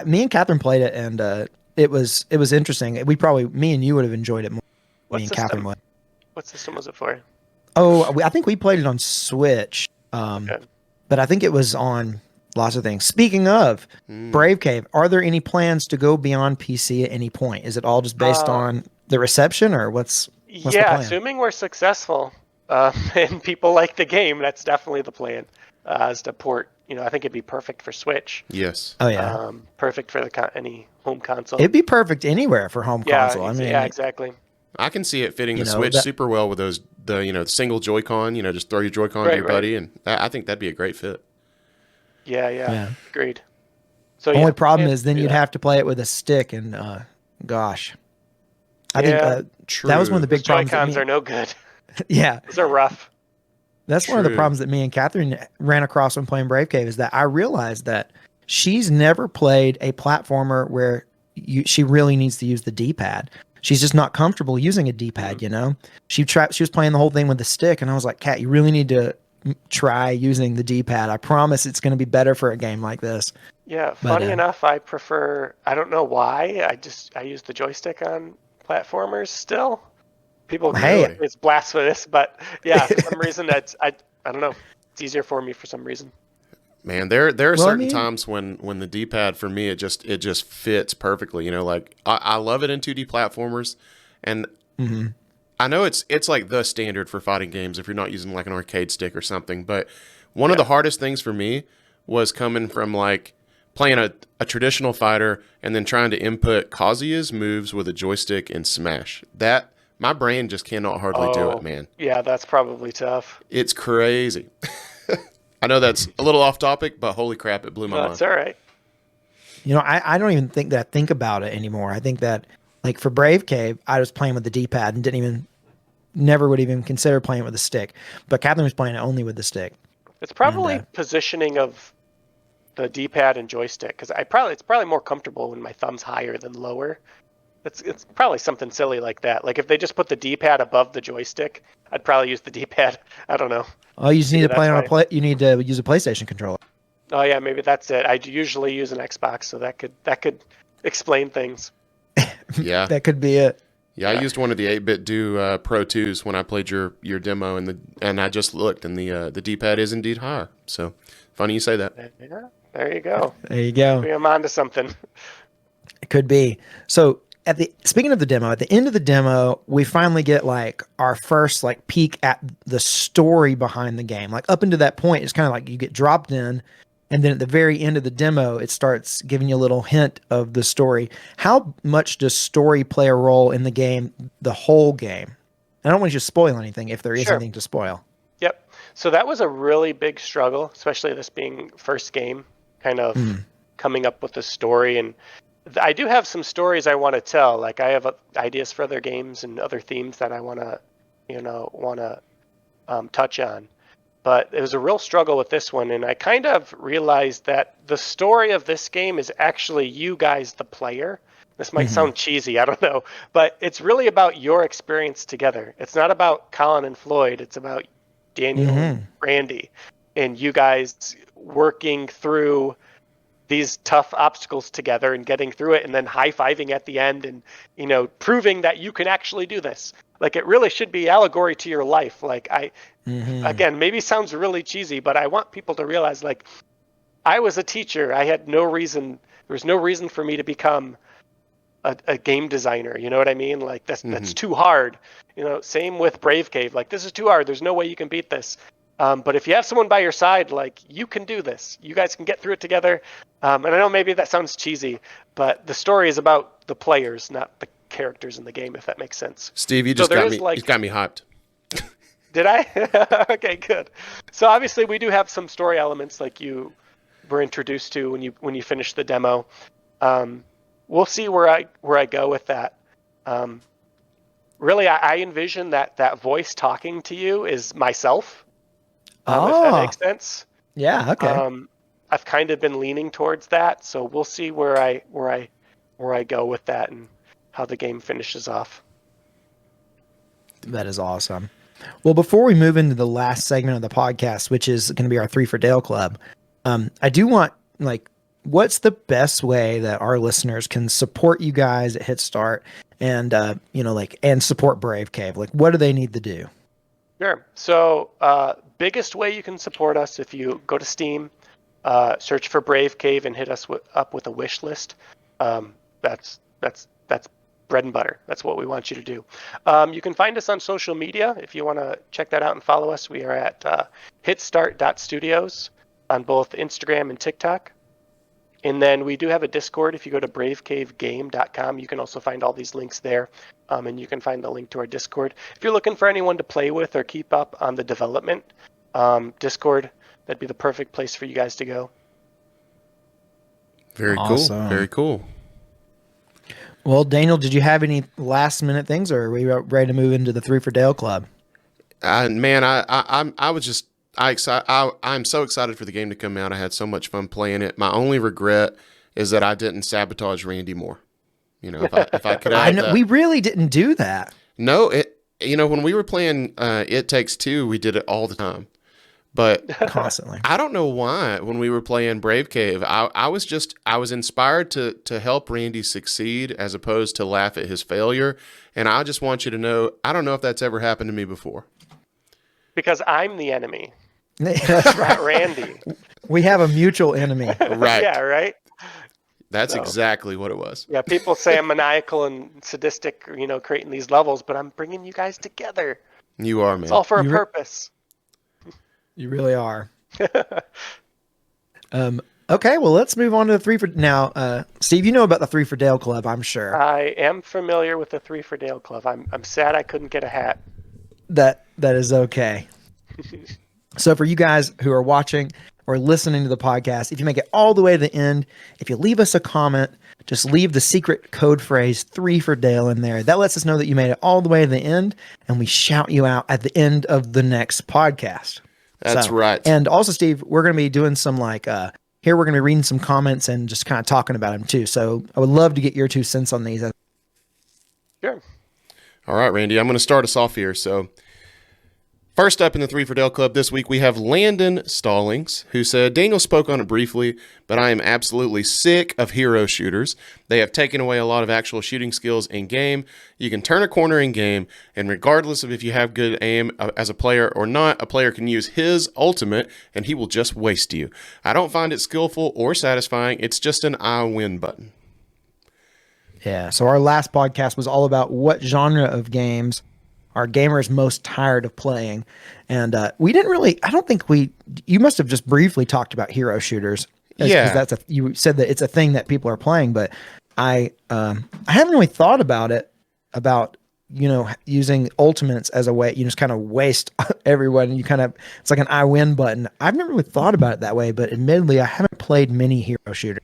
Me and Catherine played it, and it was interesting. Me and you would have enjoyed it more. Me and Catherine would. What system was it for? Oh, I think we played it on Switch. But I think it was on lots of things. Speaking of Brave Cave, are there any plans to go beyond PC at any point? Is it all just based on the reception, or what's the plan? Assuming we're successful and people like the game, that's definitely the plan. Is to port. I think it'd be perfect for Switch. Yes. Oh yeah. Perfect for any home console. It'd be perfect anywhere for home console. I mean, exactly. I can see it fitting the Switch super well with the single Joy-Con. Just throw your Joy-Con to your buddy, and I think that'd be a great fit. Yeah. Agreed. So only problem is then you'd have to play it with a stick, and gosh, I think that was one of the big problems. Joy-Cons are no good. Yeah, those are rough. That's one of the problems that me and Catherine ran across when playing Brave Cave, is that I realized that she's never played a platformer where she really needs to use the D-pad. She's just not comfortable using a D-pad, She was playing the whole thing with the stick, and I was like, Kat, you really need to try using the D-pad. I promise it's going to be better for a game like this. Yeah, funny enough, I don't know why, I use the joystick on platformers still. People say it's blasphemous, but yeah, for some reason I don't know. It's easier for me for some reason. Man, there are certain times when the D-pad for me it just fits perfectly. Like I love it in 2D platformers, and I know it's like the standard for fighting games if you're not using like an arcade stick or something. But one of the hardest things for me was coming from like playing a traditional fighter and then trying to input Kazuya's moves with a joystick in Smash. My brain just cannot hardly do it, man. Yeah, that's probably tough. It's crazy. I know that's a little off topic, but holy crap, it blew my mind. That's all right. I don't even think that I think about it anymore. I think that, like for Brave Cave, I was playing with the D-pad and never would even consider playing with a stick. But Catherine was playing it only with the stick. It's probably positioning of the D-pad and joystick, because it's probably more comfortable when my thumb's higher than lower. It's probably something silly like that. Like if they just put the D-pad above the joystick, I'd probably use the D-pad. I don't know. Oh, you just need to play on you need to use a PlayStation controller. Oh yeah, maybe that's it. I usually use an Xbox, so that could explain things. Yeah, that could be it. Yeah, I used one of the 8-bit Do Pro 2s when I played your demo, and I just looked, and the D-pad is indeed higher. So funny you say that. Yeah, there you go. There you go. Maybe I'm onto something. It could be. So speaking of the demo, at the end of the demo, we finally get like our first like peek at the story behind the game. Like up into that point, it's kind of like you get dropped in, and then at the very end of the demo, it starts giving you a little hint of the story. How much does story play a role in the game, the whole game? I don't want you to spoil anything if there is anything to spoil. Yep. So that was a really big struggle, especially this being first game, kind of coming up with the story. And I do have some stories I want to tell. Like I have ideas for other games and other themes that I want to, touch on. But it was a real struggle with this one, and I kind of realized that the story of this game is actually you guys, the player. This might sound cheesy, I don't know, but it's really about your experience together. It's not about Colin and Floyd. It's about Daniel and Randy, and you guys working through these tough obstacles together and getting through it, and then high-fiving at the end, and proving that you can actually do this. Like, it really should be allegory to your life. Like, again, maybe sounds really cheesy, but I want people to realize, like, I was a teacher. I had no reason. There was no reason for me to become a game designer. You know what I mean? Like, that's too hard. Same with Brave Cave. Like, this is too hard. There's no way you can beat this. But if you have someone by your side, like, you can do this. You guys can get through it together. And I know maybe that sounds cheesy, but the story is about the players, not the characters in the game, if that makes sense. Steve, you just got me. You got me hyped. Did I? Okay, good. So obviously we do have some story elements like you were introduced to when you finish the demo. We'll see where I go with that. Really, I envision that voice talking to you is myself. If that makes sense. Yeah. Okay. I've kind of been leaning towards that, so we'll see where I go with that and how the game finishes off. That is awesome. Well, before we move into the last segment of the podcast, which is going to be our 3 for Dale Club, I do want, like, what's the best way that our listeners can support you guys at Hit Start and, and support Brave Cave? Like, what do they need to do? Sure. So, biggest way you can support us, if you go to Steam, search for Brave Cave and hit us up with a wish list. That's bread and butter. That's what we want you to do. You can find us on social media if you want to check that out and follow us. We are at hitstart.studios on both Instagram and TikTok. And then we do have a Discord. If you go to bravecavegame.com, you can also find all these links there. And you can find the link to our Discord. If you're looking for anyone to play with or keep up on the development, Discord, that'd be the perfect place for you guys to go. Very Awesome. Cool. Very cool. Well, Daniel, did you have any last minute things, or are we ready to move into the 3 for Dale Club? Man, I'm so excited for the game to come out. I had so much fun playing it. My only regret is that I didn't sabotage Randy more. If I could have we really didn't do that. No, when we were playing It Takes Two, we did it all the time. But constantly. I don't know why when we were playing Brave Cave, I was inspired to help Randy succeed as opposed to laugh at his failure. And I just want you to know, I don't know if that's ever happened to me before. Because I'm the enemy. That's right. Not Randy. We have a mutual enemy. Right. Yeah, right? That's exactly what it was. Yeah, people say I'm maniacal and sadistic, creating these levels, but I'm bringing you guys together. You are, man. It's all for a purpose. You really are. Okay, well, let's move on to the 3 for now. Steve, you know about the 3 for Dale Club, I'm sure. I am familiar with the 3 for Dale Club. I'm sad I couldn't get a hat. That is okay. So for you guys who are watching or listening to the podcast, if you make it all the way to the end, if you leave us a comment, just leave the secret code phrase 3 for Dale in there. That lets us know that you made it all the way to the end, and we shout you out at the end of the next podcast. That's right. And also, Steve, we're going to be doing some here we're going to be reading some comments and just kind of talking about them too. So I would love to get your 2 cents on these. Sure. All right, Randy, I'm going to start us off here. So first up in the 3 for Dale Club this week, we have Landon Stallings, who said, Daniel spoke on it briefly, but I am absolutely sick of hero shooters. They have taken away a lot of actual shooting skills in game. You can turn a corner in game, and regardless of if you have good aim as a player or not, a player can use his ultimate, and he will just waste you. I don't find it skillful or satisfying. It's just an I win button. Yeah, so our last podcast was all about what genre of games are gamers most tired of playing. And we didn't really, I don't think you must have just briefly talked about hero shooters. Yeah. You said that it's a thing that people are playing, but I haven't really thought about it, using ultimates as a way, you just kind of waste everyone. It's like an I win button. I've never really thought about it that way, but admittedly, I haven't played many hero shooters.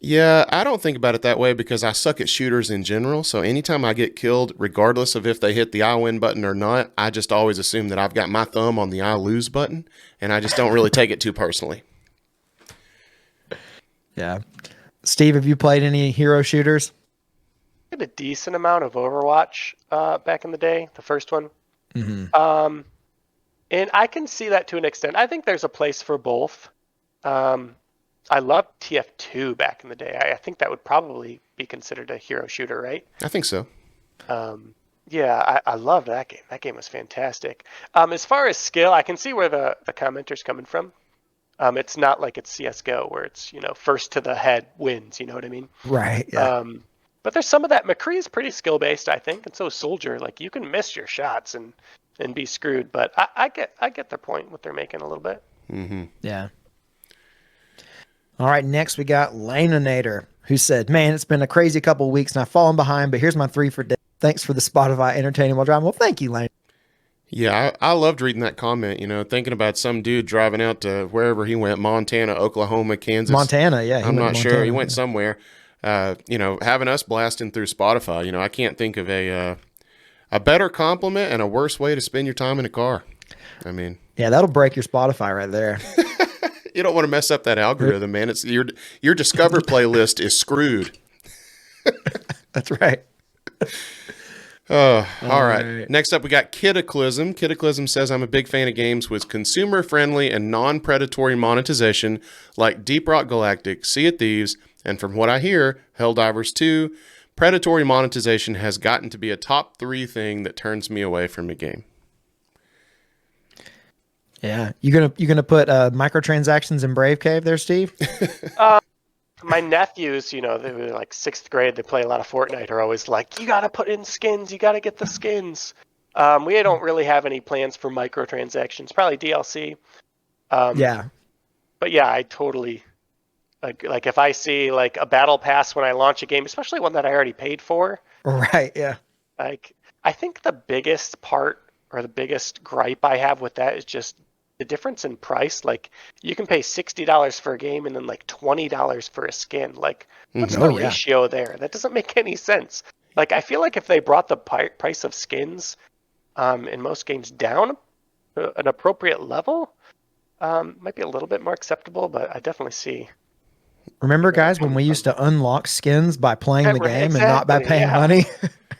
Yeah, I don't think about it that way because I suck at shooters in general. So anytime I get killed, regardless of if they hit the I win button or not, I just always assume that I've got my thumb on the I lose button, and I just don't really take it too personally. Yeah. Steve, have you played any hero shooters? I did a decent amount of Overwatch back in the day, the first one. And I can see that to an extent. I think there's a place for both. I loved TF2 back in the day. I think that would probably be considered a hero shooter, right? I think so. Yeah, I loved that game. That game was fantastic. As far as skill, I can see where the commenter's coming from. It's not like it's CSGO where it's, first to the head wins, you know what I mean? Right. Yeah. But there's some of that. McCree is pretty skill-based, I think, and so is Soldier. Like, you can miss your shots and be screwed, but I get their point, what they're making a little bit. Mm-hmm. Yeah. All right, next we got Laninator, who said, "Man, it's been a crazy couple of weeks and I've fallen behind, but here's my 3 for day. Thanks for the Spotify entertaining while driving." Well, thank you, Lane. Yeah, I loved reading that comment, thinking about some dude driving out to wherever he went, Montana, Oklahoma, Kansas. Montana, yeah. I'm not sure. He went somewhere. Having us blasting through Spotify, I can't think of a better compliment and a worse way to spend your time in a car. I mean, yeah, that'll break your Spotify right there. You don't want to mess up that algorithm, man. It's your Discover playlist is screwed. That's right. All right. Next up, we got Kitaclysm. Kitaclysm says, "I'm a big fan of games with consumer-friendly and non-predatory monetization like Deep Rock Galactic, Sea of Thieves, and from what I hear, Helldivers 2. Predatory monetization has gotten to be a top 3 thing that turns me away from a game." Yeah. You gonna put microtransactions in Brave Cave there, Steve? My nephews, they were like 6th grade, they play a lot of Fortnite, are always like, you got to put in skins, you got to get the skins. We don't really have any plans for microtransactions, probably DLC. Yeah. But yeah, I totally, like if I see like a battle pass when I launch a game, especially one that I already paid for. Right, yeah. Like, I think the biggest part or the biggest gripe I have with that is just the difference in price. Like, you can pay $60 for a game and then like $20 for a skin. Like, what's the ratio there? That doesn't make any sense. Like, I feel like if they brought the price of skins in most games down to an appropriate level, might be a little bit more acceptable, but I definitely see. Remember, guys, when we used to unlock skins by playing the game and not by paying money?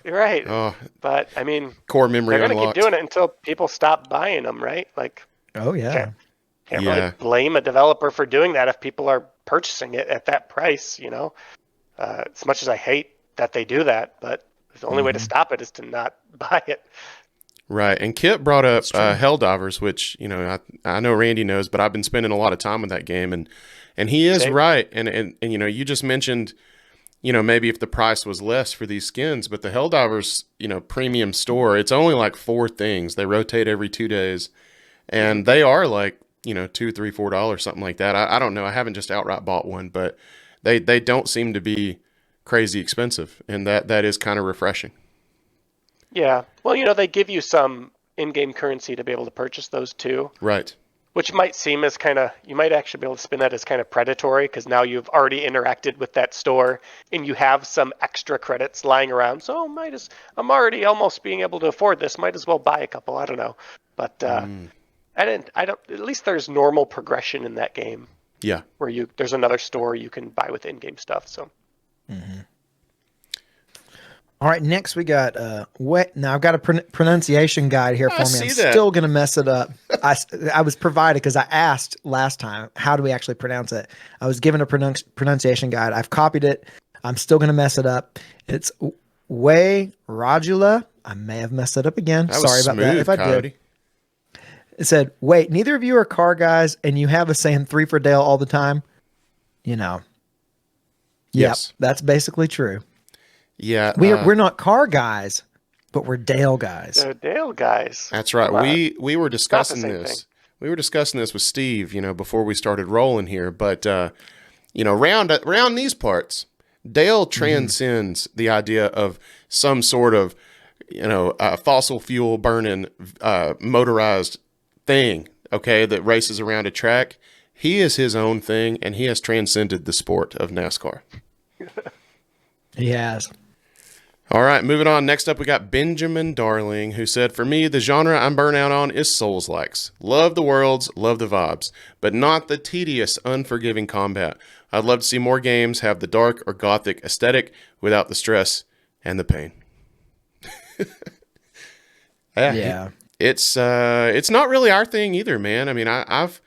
You're right. Oh, but, I mean, core memory they're going to unlocked. keep doing it until people stop buying them, right? Like, oh, yeah. Can't really blame a developer for doing that if people are purchasing it at that price, as much as I hate that they do that, but the only way to stop it is to not buy it. Right. And Kit brought up Helldivers, which, I know Randy knows, but I've been spending a lot of time with that game, and he is right. And you just mentioned, maybe if the price was less for these skins, but the Helldivers, premium store, it's only like 4 things. They rotate every 2 days, and they are like, $2, $3, $4, something like that. I don't know. I haven't just outright bought one, but they don't seem to be crazy expensive, and that is kind of refreshing. Yeah. Well, they give you some in-game currency to be able to purchase those too. Right. Which might seem as you might actually be able to spin that as kind of predatory because now you've already interacted with that store and you have some extra credits lying around. So I'm already almost being able to afford this. Might as well buy a couple. I don't know. But I don't, at least there's normal progression in that game. Yeah. Where there's another store you can buy with in-game stuff. So. Mm-hmm. All right, next we got now I've got a pronunciation guide here for me. I'm still gonna mess it up. I was provided because I asked last time how do we actually pronounce it. I was given a pronunciation guide. I've copied it. I'm still gonna mess it up. It's Way Rajula. I may have messed it up again. Sorry about that if I did. It said, "Wait, neither of you are car guys, and you have us saying 3 for Dale all the time." Yes, that's basically true. Yeah, we're not car guys, but we're Dale guys. They're Dale guys. That's right. We were discussing this. We were discussing this with Steve, before we started rolling here. But around these parts, Dale transcends the idea of some sort of fossil fuel burning motorized thing. Okay, that races around a track. He is his own thing, and he has transcended the sport of NASCAR. He has. All right, moving on. Next up, we got Benjamin Darling, who said, "For me, the genre I'm burnt out on is Souls-likes. Love the worlds, love the vibes, but not the tedious, unforgiving combat. I'd love to see more games have the dark or gothic aesthetic without the stress and the pain." Yeah. It's not really our thing either, man. I mean, I've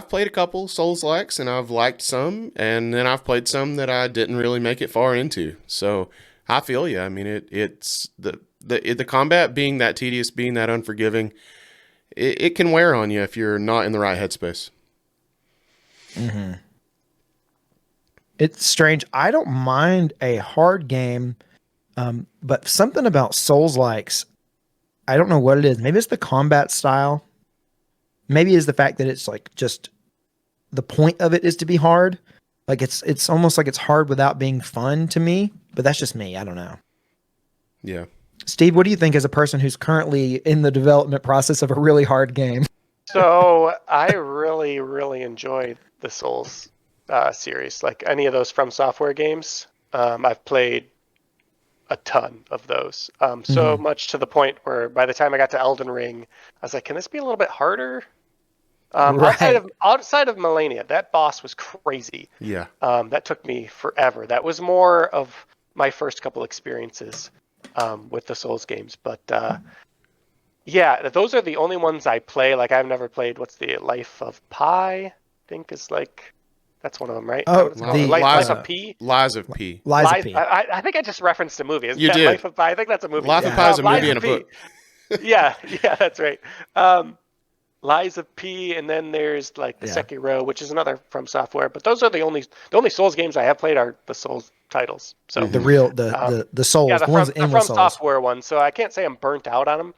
played a couple Souls-likes, and I've liked some, and then I've played some that I didn't really make it far into. So I feel you. I mean, it's the combat being that tedious, being that unforgiving, it can wear on you if you're not in the right headspace. Mm-hmm. It's strange. I don't mind a hard game, but something about Souls-likes, I don't know what it is. Maybe it's the combat style. Maybe it's the fact that it's like just the point of it is to be hard. Like it's almost like it's hard without being fun to me, but that's just me. I don't know. Yeah. Steve, what do you think as a person who's currently in the development process of a really hard game? So I really, really enjoy the Souls series. Like any of those From Software games, I've played a ton of those. So much to the point where by the time I got to Elden Ring, I was like, can this be a little bit harder? Right. Outside of Melania, that boss was crazy. Yeah. That took me forever. That was more of my first couple experiences with the Souls games. But yeah, those are the only ones I play. Like I've never played, what's the Life of Pi? I think is like, that's one of them, right? Oh, Life of P? Lies of P. Lies of P. I think I just referenced a movie. Isn't You that did. Life of Pi? I think that's a movie. Life of Pi is a movie and a book. Yeah, that's right. Lies of P, and then there's like the Sekiro, which is another From Software. But those are the only Souls games I have played are the Souls titles. So the real the Souls, yeah, the ones in From the Souls. Software ones. So I can't say I'm burnt out on them,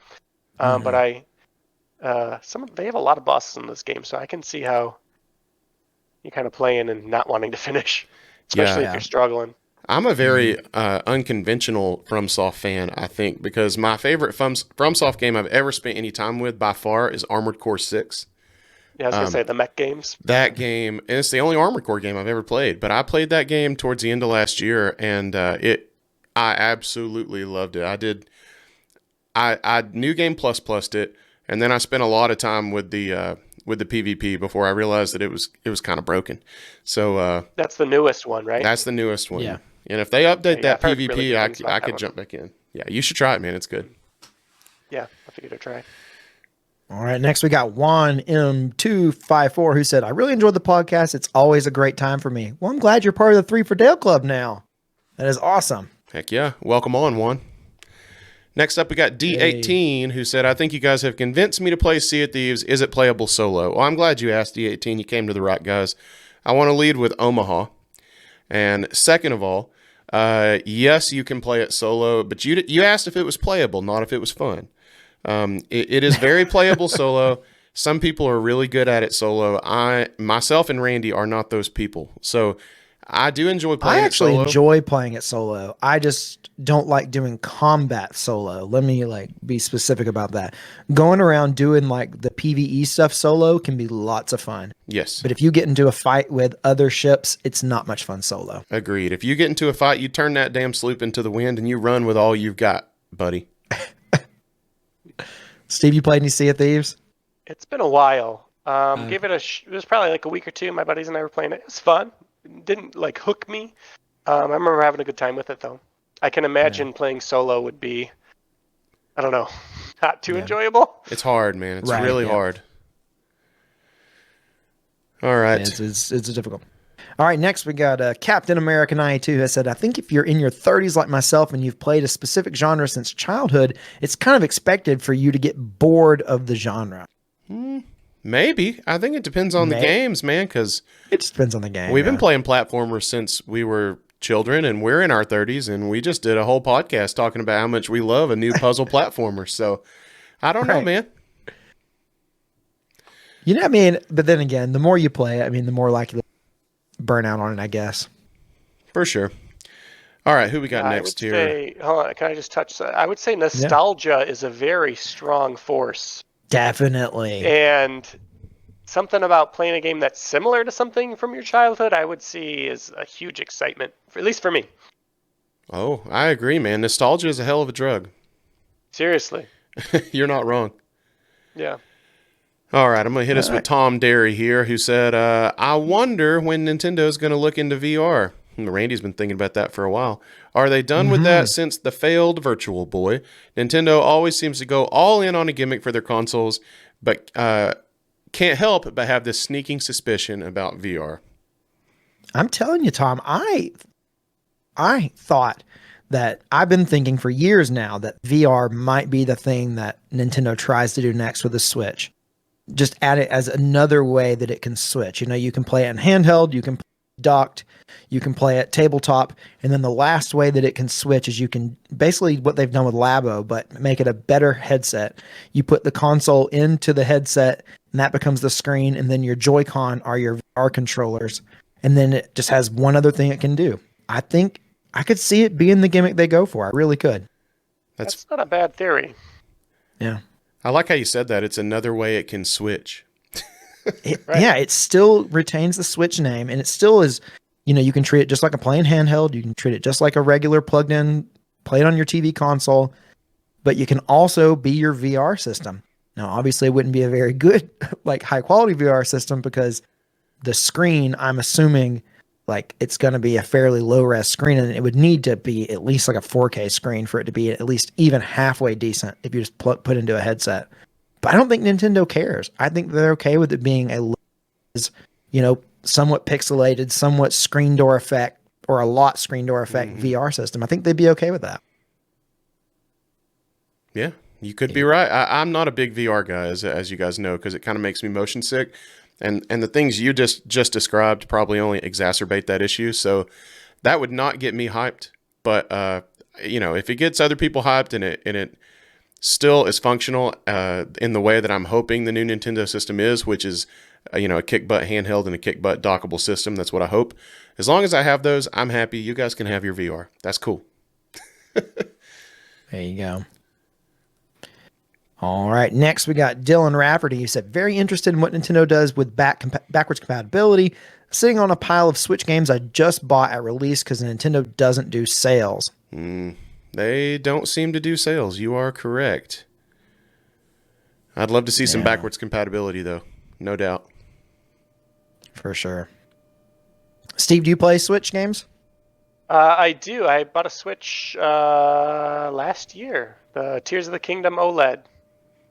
but they have a lot of bosses in this game, so I can see how you're kind of playing and not wanting to finish, especially if you're struggling. I'm a very unconventional FromSoft fan, I think, because my favorite FromSoft game I've ever spent any time with by far is Armored Core 6. Yeah, I was going to say the mech games. That game, and it's the only Armored Core game I've ever played, but I played that game towards the end of last year, and I absolutely loved it. I New Game Plussed it, and then I spent a lot of time with the PvP before I realized that it was kind of broken. So that's the newest one, right? That's the newest one. Yeah. And if they update that PvP, really I could jump back in. Yeah, you should try it, man. It's good. Yeah, I'll give it a try. All right, next we got Juan M254 who said, "I really enjoyed the podcast. It's always a great time for me." Well, I'm glad you're part of the 3 for Dale Club now. That is awesome. Heck yeah. Welcome on, Juan. Next up, we got D18, who said, "I think you guys have convinced me to play Sea of Thieves. Is it playable solo?" Well, I'm glad you asked, D18. You came to the right guys. I want to lead with Omaha. And second of all, yes, you can play it solo, but you asked if it was playable, not if it was fun. It is very playable solo. Some people are really good at it solo. Myself and Randy are not those people. So I do enjoy playing it solo. I actually enjoy playing it solo. I just don't like doing combat solo. Let me be specific about that. Going around doing the PvE stuff solo can be lots of fun. Yes. But if you get into a fight with other ships, it's not much fun solo. Agreed. If you get into a fight, you turn that damn sloop into the wind and you run with all you've got, buddy. Steve, you played any Sea of Thieves? It's been a while. Give it it was probably a week or two. My buddies and I were playing it. It was fun. It didn't hook me. I remember having a good time with it though. I can imagine playing solo would be, I don't know, not too enjoyable. It's hard, man. It's really hard. All right. Yeah, it's difficult. All right, next we got Captain America 92 who has said, "I think if you're in your 30s like myself and you've played a specific genre since childhood, it's kind of expected for you to get bored of the genre." Maybe. I think it depends on the games, man, because it just depends on the game. We've been playing platformers since we were children, and we're in our 30s, and we just did a whole podcast talking about how much we love a new puzzle platformer. So I don't know, man. You know what I mean? But then again, the more you play it, the more likely to burn out on it, I guess. For sure. All right, who we got next here? Hold on, can I just touch that? I would say nostalgia is a very strong force. Definitely. And something about playing a game that's similar to something from your childhood, I would see is a huge excitement, at least for me. Oh, I agree, man. Nostalgia is a hell of a drug. Seriously. You're not wrong. Yeah. All right, I'm going to hit us with Tom Derry here, who said, I wonder when Nintendo's going to look into VR. Randy's been thinking about that for a while. Are they done with that since the failed Virtual Boy? Nintendo always seems to go all in on a gimmick for their consoles, but can't help but have this sneaking suspicion about VR. I'm telling you, Tom, I thought that I've been thinking for years now that VR might be the thing that Nintendo tries to do next with the Switch. Just add it as another way that it can switch. You know, you can play it in handheld, you can play it docked, you can play it tabletop, and then the last way that it can switch is you can basically what they've done with Labo, but make it a better headset. You put the console into the headset, and that becomes the screen, and then your Joy-Con are your VR controllers, and then it just has one other thing it can do. I think I could see it being the gimmick they go for. I really could. That's not a bad theory. Yeah. I like how you said that. It's another way it can switch. Right. Yeah, it still retains the Switch name, and it still is, you know, you can treat it just like a plain handheld. You can treat it just like a regular plugged in, play it on your TV console, but you can also be your VR system. Now, obviously, it wouldn't be a very good, like high quality VR system because the screen, I'm assuming, like it's going to be a fairly low res screen, and it would need to be at least like a 4K screen for it to be at least even halfway decent if you just put into a headset. But I don't think Nintendo cares. I think they're okay with it being a, you know, somewhat pixelated, somewhat screen door effect, or a lot screen door effect VR system. I think they'd be okay with that. Yeah, you could be right. I'm not a big VR guy, as you guys know, because it kind of makes me motion sick. And the things you just described probably only exacerbate that issue. So that would not get me hyped. But, you know, if it gets other people hyped and it still is functional in the way that I'm hoping the new Nintendo system is, which is, you know, a kick-butt handheld and a kick-butt dockable system. That's what I hope. As long as I have those, I'm happy. You guys can have your VR. That's cool. There you go. All right. Next, we got Dylan Rafferty. He said, very interested in what Nintendo does with backwards compatibility. Sitting on a pile of Switch games I just bought at release because Nintendo doesn't do sales. They don't seem to do sales. You are correct. I'd love to see some backwards compatibility, though. No doubt. For sure. Steve, do you play Switch games? I do. I bought a Switch last year. The Tears of the Kingdom OLED.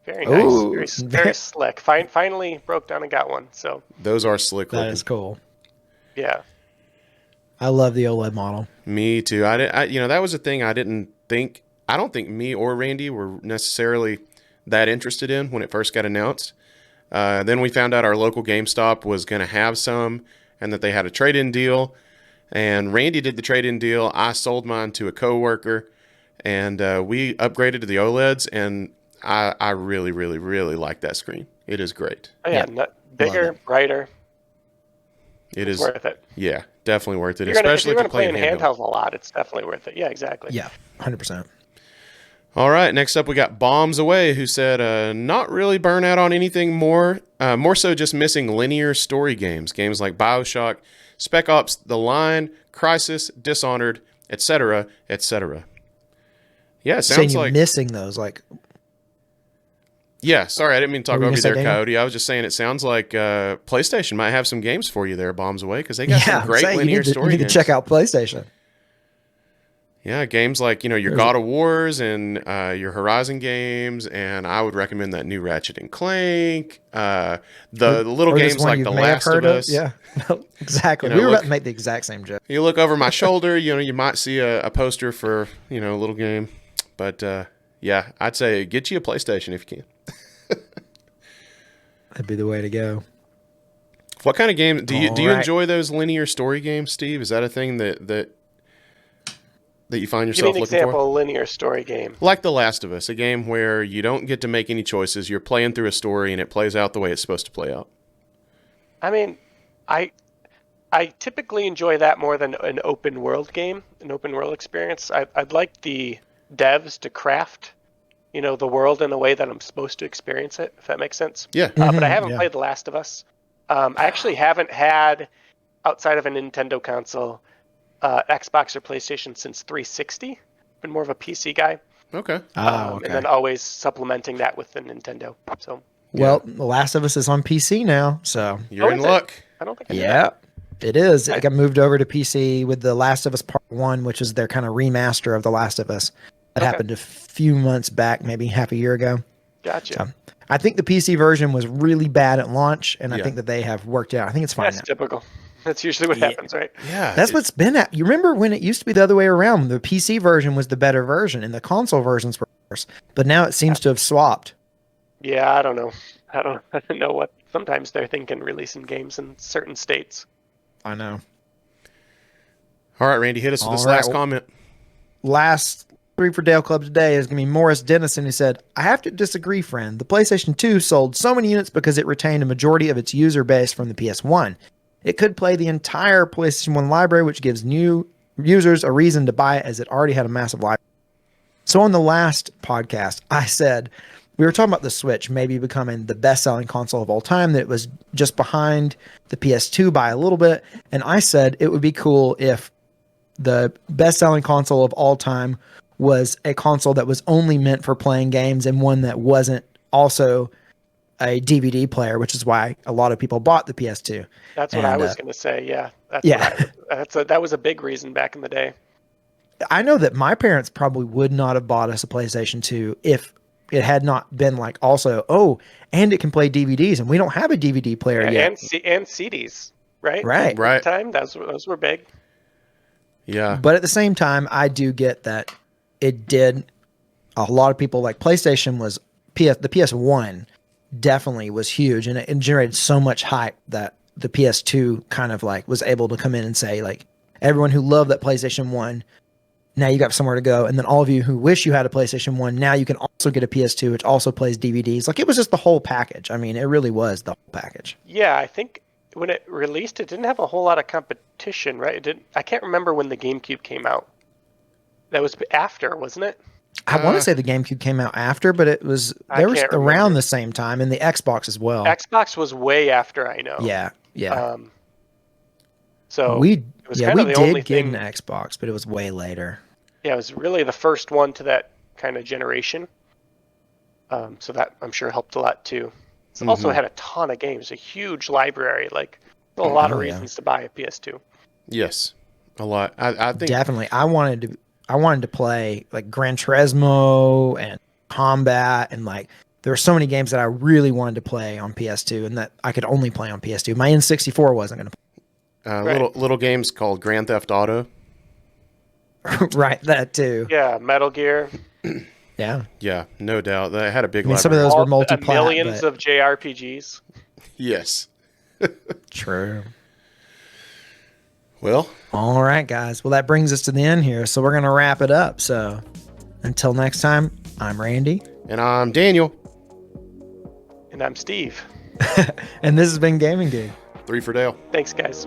Very nice. Ooh, very slick. Finally broke down and got one. So those are slick looking. That is cool. Yeah. I love the OLED model. Me too. You know, that was a thing I don't think me or Randy were necessarily that interested in when it first got announced. Then we found out our local GameStop was going to have some and that they had a trade-in deal. And Randy did the trade-in deal. I sold mine to a coworker, and we upgraded to the OLEDs, and I really, really, really like that screen. It is great. Oh, yeah. Bigger, brighter. It is worth it. Yeah, definitely worth it. Especially if you're play in handhelds a lot, it's definitely worth it. Yeah, exactly. Yeah, 100%. All right, next up we got Bombs Away, who said, not really burn out on anything more so just missing linear story games. Games like BioShock, Spec Ops, The Line, Crysis, Dishonored, etc., etc. Yeah, it sounds like missing those, like. Yeah, sorry, I didn't mean to talk over you there, Daniel? Coyote. I was just saying it sounds like PlayStation might have some games for you there, Bombs Away, because they got some great linear story games. You need to check out PlayStation. Yeah, games like, you know, your God of Wars and your Horizon games, and I would recommend that new Ratchet and Clank. The little games like The Last of Us. Yeah, exactly. You know, We were about to make the exact same joke. You look over my shoulder, you know, you might see a poster for, you know, a little game. But, yeah, I'd say get you a PlayStation if you can. That'd be the way to go. What kind of game do you enjoy those linear story games, Steve? Is that a thing that you find yourself looking for? Give me an example of a linear story game. Like The Last of Us, a game where you don't get to make any choices. You're playing through a story and it plays out the way it's supposed to play out. I mean, I typically enjoy that more than an open world game, an open world experience. I'd like the devs to craft, the world in a way that I'm supposed to experience it, if that makes sense. Yeah. But I haven't yeah. played The Last of Us. I actually haven't had, outside of a Nintendo console, Xbox or PlayStation since 360. Been more of a PC guy. Okay. Oh, And then always supplementing that with the Nintendo. So. Well, The Last of Us is on PC now, so You're in is it? luck. I don't think I knew yeah, that. it is. It got moved over to PC with The Last of Us Part 1, which is their kind of remaster of The Last of Us. That happened a few months back, maybe half a year ago. Gotcha. So, I think the PC version was really bad at launch, and I Yeah. think that they have worked it out. I think it's fine That's now. typical. That's usually what happens, right? Yeah. That's what's been at. You remember when it used to be the other way around? The PC version was the better version, and the console versions were worse. But now it seems to have swapped. Yeah, I don't know. I don't know what sometimes they're thinking releasing games in certain states. I know. All right, Randy, hit us with this All right. last comment. Last 3 for Dale Club today is going to be Morris Dennison, who said, I have to disagree, friend. The PlayStation 2 sold so many units because it retained a majority of its user base from the PS1. It could play the entire PlayStation 1 library, which gives new users a reason to buy it as it already had a massive library. So on the last podcast, I said, we were talking about the Switch maybe becoming the best-selling console of all time, that it was just behind the PS2 by a little bit. And I said it would be cool if the best-selling console of all time was a console that was only meant for playing games and one that wasn't also a DVD player, which is why a lot of people bought the PS2. That's what I was going to say. Yeah. That was a big reason back in the day. I know that my parents probably would not have bought us a PlayStation 2 if it had not been like also, and it can play DVDs, and we don't have a DVD player yet. And CDs, right? Right. Right. At the time, those were big. Yeah. But at the same time, I do get that it did. A lot of people like PlayStation was the PS1 definitely was huge, and it generated so much hype that the PS2 kind of like was able to come in and say like everyone who loved that PlayStation 1, now you got somewhere to go, and then all of you who wish you had a PlayStation 1, now you can also get a PS2 which also plays DVDs. Like it was just the whole package. I mean, it really was the whole package. Yeah, I think when it released, it didn't have a whole lot of competition, right? It didn't. I can't remember when the GameCube came out. That was after, wasn't it? I want to say the GameCube came out after, but it was around remember. the same time, and the Xbox as well. Xbox was way after, I know. Yeah. So we it was kind of the only did get thing. an Xbox, but it was way later. Yeah, it was really the first one to that kind of generation. So that I'm sure helped a lot too. It's also had a ton of games, a huge library, like a lot of reasons to buy a PS2. Yes. A lot. I think Definitely. I wanted to play like Gran Turismo and Combat, and like there were so many games that I really wanted to play on PS2 and that I could only play on PS2. My N64 wasn't going to play. Little games called Grand Theft Auto. Right, that too. Yeah, Metal Gear. Yeah. Yeah, no doubt. They had a big Some of library. those were multi-plat. Millions of JRPGs. Yes. True. Well. All right, guys. Well, that brings us to the end here, so we're going to wrap it up. So until next time, I'm Randy. And I'm Daniel. And I'm Steve. And this has been Gaming Dude. 3 for Dale. Thanks, guys.